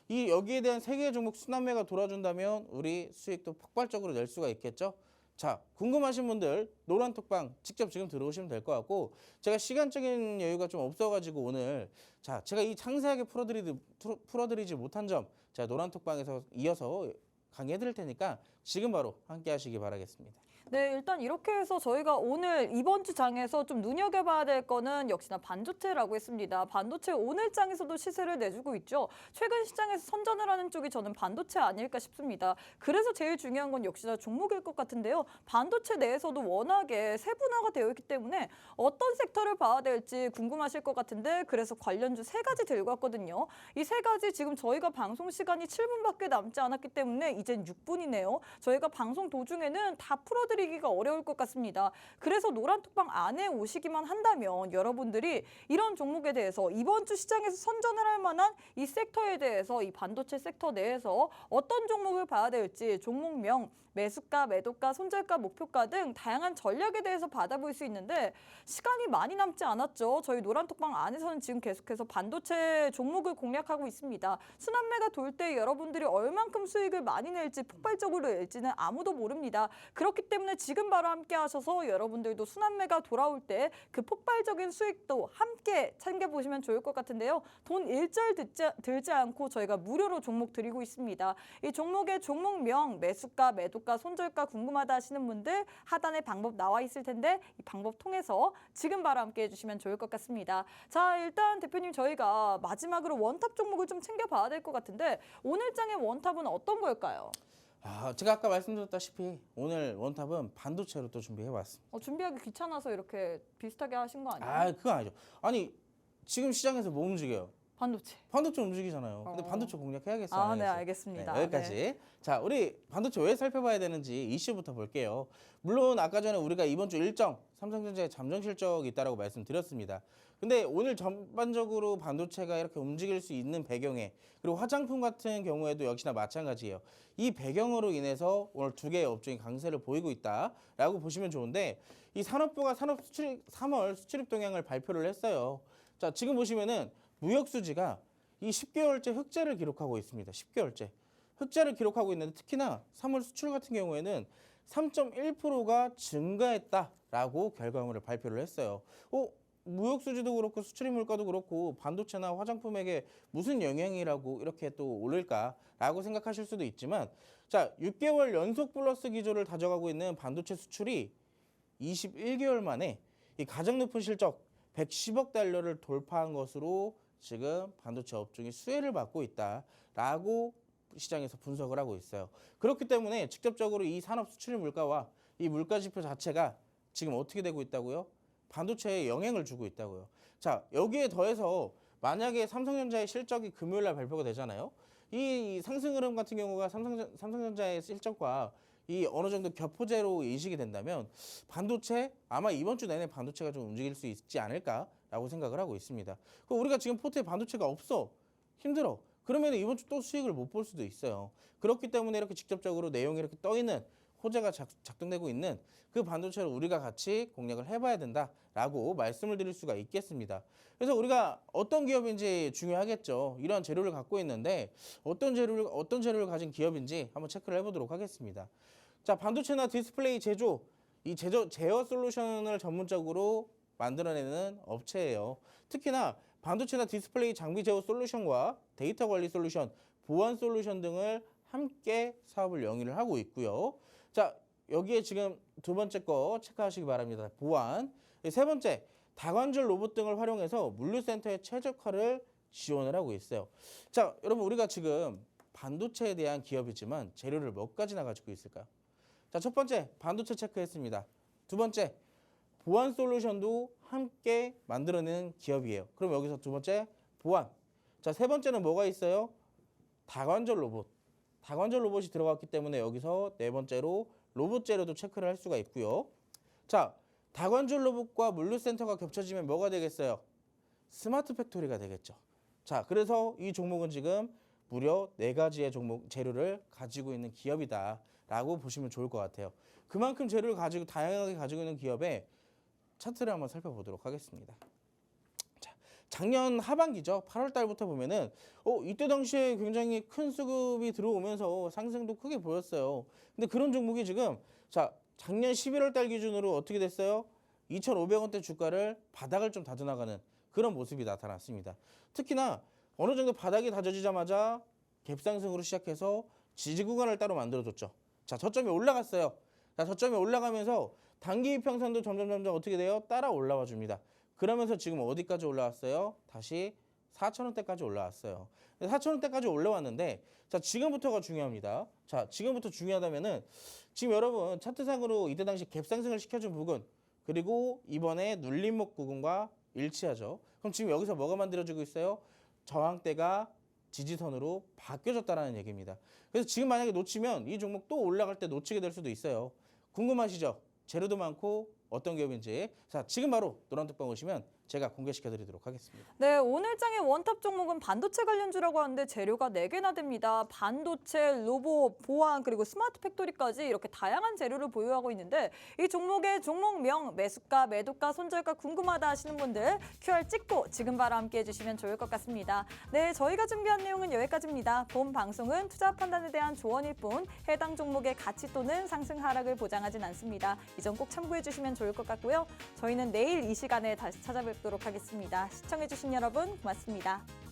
[SPEAKER 2] 여기에 대한 세 개의 종목 순환매가 돌아준다면 우리 수익도 폭발적으로 낼 수가 있겠죠. 자, 궁금하신 분들 노란톡방 직접 지금 들어오시면 될 것 같고 제가 시간적인 여유가 좀 없어가지고 오늘 제가 이 상세하게 풀어드리지 못한 점 제가 노란톡방에서 이어서 강의해 드릴 테니까 지금 바로 함께 하시기 바라겠습니다.
[SPEAKER 1] 네, 일단 이렇게 해서 저희가 오늘 이번 주 장에서 좀 눈여겨봐야 될 거는 역시나 반도체라고 했습니다. 반도체 오늘 장에서도 시세를 내주고 있죠. 최근 시장에서 선전을 하는 쪽이 저는 반도체 아닐까 싶습니다. 그래서 제일 중요한 건 역시나 종목일 것 같은데요. 반도체 내에서도 워낙에 세분화가 되어 있기 때문에 어떤 섹터를 봐야 될지 궁금하실 것 같은데 그래서 관련주 세 가지 들고 왔거든요. 이 세 가지 지금 저희가 방송 시간이 7분밖에 남지 않았기 때문에 이젠 6분이네요. 저희가 방송 도중에는 다 풀어드리기가 어려울 것 같습니다. 그래서 노란톡방 안에 오시기만 한다면 여러분들이 이런 종목에 대해서 이번 주 시장에서 선전을 할 만한 이 섹터에 대해서 이 반도체 섹터 내에서 어떤 종목을 봐야 될지 종목명, 매수가, 매도가, 손절가, 목표가 등 다양한 전략에 대해서 받아볼 수 있는데 시간이 많이 남지 않았죠. 저희 노란톡방 안에서는 지금 계속해서 반도체 종목을 공략하고 있습니다. 순환매가 돌 때 여러분들이 얼만큼 수익을 많이 낼지 폭발적으로 낼지는 아무도 모릅니다. 그렇기 때문에 지금 바로 함께 하셔서 여러분들도 순환매가 돌아올 때 그 폭발적인 수익도 함께 챙겨보시면 좋을 것 같은데요. 돈 일절 들지 않고 저희가 무료로 종목 드리고 있습니다. 이 종목의 종목명, 매수가, 매도가, 손절가 궁금하다 하시는 분들 하단에 방법 나와 있을 텐데 이 방법 통해서 지금 바로 함께 해주시면 좋을 것 같습니다. 자, 일단 대표님 저희가 마지막으로 원탑 종목을 좀 챙겨봐야 될 것 같은데 오늘 장의 원탑은 어떤 걸까요?
[SPEAKER 2] 제가 아까 말씀드렸다시피 오늘 원탑은 반도체로 또 준비해봤습니다.
[SPEAKER 1] 준비하기 귀찮아서 이렇게 비슷하게 하신 거 아니에요?
[SPEAKER 2] 그건 아니죠. 아니 지금 시장에서 뭐 움직여요?
[SPEAKER 1] 반도체.
[SPEAKER 2] 반도체 움직이잖아요. 근데 반도체 공략해야겠어요.
[SPEAKER 1] 네, 알겠습니다.
[SPEAKER 2] 여기까지.
[SPEAKER 1] 네.
[SPEAKER 2] 자, 우리 반도체 왜 살펴봐야 되는지 이슈부터 볼게요. 물론 아까 전에 우리가 이번 주 일정 삼성전자의 잠정 실적이 있다라고 말씀드렸습니다. 근데 오늘 전반적으로 반도체가 이렇게 움직일 수 있는 배경에 그리고 화장품 같은 경우에도 역시나 마찬가지예요. 이 배경으로 인해서 오늘 두 개의 업종이 강세를 보이고 있다라고 보시면 좋은데 이 산업부가 3월 수출입 동향을 발표를 했어요. 자, 지금 보시면은 무역 수지가 이 10개월째 흑자를 기록하고 있습니다. 10개월째. 흑자를 기록하고 있는데 특히나 3월 수출 같은 경우에는 3.1%가 증가했다라고 결과물을 발표를 했어요. 무역 수지도 그렇고 수출입 물가도 그렇고 반도체나 화장품에게 무슨 영향이라고 이렇게 또 오를까라고 생각하실 수도 있지만 자, 6개월 연속 플러스 기조를 다져가고 있는 반도체 수출이 21개월 만에 이 가장 높은 실적 110억 달러를 돌파한 것으로 지금 반도체 업종이 수혜를 받고 있다라고 시장에서 분석을 하고 있어요. 그렇기 때문에 직접적으로 이 산업 수출 물가와 이 물가 지표 자체가 지금 어떻게 되고 있다고요? 반도체에 영향을 주고 있다고요. 자, 여기에 더해서 만약에 삼성전자의 실적이 금요일 날 발표가 되잖아요. 이 상승 흐름 같은 경우가 삼성전자의 실적과 이 어느 정도 격포제로 인식이 된다면 반도체 아마 이번 주 내내 반도체가 좀 움직일 수 있지 않을까라고 생각을 하고 있습니다. 그럼 우리가 지금 포트에 반도체가 없어. 힘들어. 그러면 이번 주 또 수익을 못 볼 수도 있어요. 그렇기 때문에 이렇게 직접적으로 내용이 이렇게 떠 있는 호재가 작동되고 있는 그 반도체를 우리가 같이 공략을 해봐야 된다라고 말씀을 드릴 수가 있겠습니다. 그래서 우리가 어떤 기업인지 중요하겠죠. 이런 재료를 갖고 있는데 어떤 재료를 가진 기업인지 한번 체크를 해보도록 하겠습니다. 자, 반도체나 디스플레이 제조, 이 제어 솔루션을 전문적으로 만들어내는 업체예요. 특히나 반도체나 디스플레이 장비 제어 솔루션과 데이터 관리 솔루션, 보안 솔루션 등을 함께 사업을 영위를 하고 있고요. 자, 여기에 지금 두 번째 거 체크하시기 바랍니다. 보안. 세 번째, 다관절 로봇 등을 활용해서 물류센터의 최적화를 지원을 하고 있어요. 자, 여러분 우리가 지금 반도체에 대한 기업이지만 재료를 몇 가지나 가지고 있을까요? 자, 첫 번째, 반도체 체크했습니다. 두 번째, 보안 솔루션도 함께 만들어내는 기업이에요. 그럼 여기서 두 번째, 보안. 자, 세 번째는 뭐가 있어요? 다관절 로봇. 다관절 로봇이 들어갔기 때문에 여기서 네 번째로 로봇 재료도 체크를 할 수가 있고요. 자, 다관절 로봇과 물류센터가 겹쳐지면 뭐가 되겠어요? 스마트 팩토리가 되겠죠. 자, 그래서 이 종목은 지금 무려 네 가지의 재료를 가지고 있는 기업이다라고 보시면 좋을 것 같아요. 그만큼 재료를 다양하게 가지고 있는 기업의 차트를 한번 살펴보도록 하겠습니다. 자, 작년 하반기죠. 8월 달부터 보면은 이때 당시에 굉장히 큰 수급이 들어오면서 상승도 크게 보였어요. 근데 그런 종목이 지금 자, 작년 11월 달 기준으로 어떻게 됐어요? 2,500원대 주가를 바닥을 좀 다져나가는 그런 모습이 나타났습니다. 특히나 어느 정도 바닥이 다져지자마자 갭상승으로 시작해서 지지 구간을 따로 만들어줬죠. 자, 저점이 올라갔어요. 자, 저점이 올라가면서 단기 이평선도 점점 어떻게 돼요? 따라 올라와 줍니다. 그러면서 지금 어디까지 올라왔어요? 다시 4,000원대까지 올라왔어요. 4,000원대까지 올라왔는데 자, 지금부터가 중요합니다. 자, 지금부터 중요하다면은 지금 여러분 차트상으로 이때 당시 갭상승을 시켜준 부분 그리고 이번에 눌림목 부분과 일치하죠. 그럼 지금 여기서 뭐가 만들어지고 있어요? 저항대가 지지선으로 바뀌어졌다는 얘기입니다. 그래서 지금 만약에 놓치면 이 종목 또 올라갈 때 놓치게 될 수도 있어요. 궁금하시죠? 재료도 많고 어떤 기업인지. 자, 지금 바로 노란톡방 오시면 제가 공개시켜 드리도록 하겠습니다.
[SPEAKER 1] 네, 오늘 장의 원탑 종목은 반도체 관련주라고 하는데 재료가 4개나 됩니다. 반도체, 로봇, 보안, 그리고 스마트 팩토리까지 이렇게 다양한 재료를 보유하고 있는데 이 종목의 종목명, 매수가, 매도가, 손절가 궁금하다 하시는 분들 QR 찍고 지금 바로 함께 해주시면 좋을 것 같습니다. 네, 저희가 준비한 내용은 여기까지입니다. 본 방송은 투자 판단에 대한 조언일 뿐 해당 종목의 가치 또는 상승 하락을 보장하진 않습니다. 이 점 꼭 참고해 주시면 좋을 것 같고요. 저희는 내일 이 시간에 다시 찾아뵙도록 하겠습니다. 시청해주신 여러분 고맙습니다.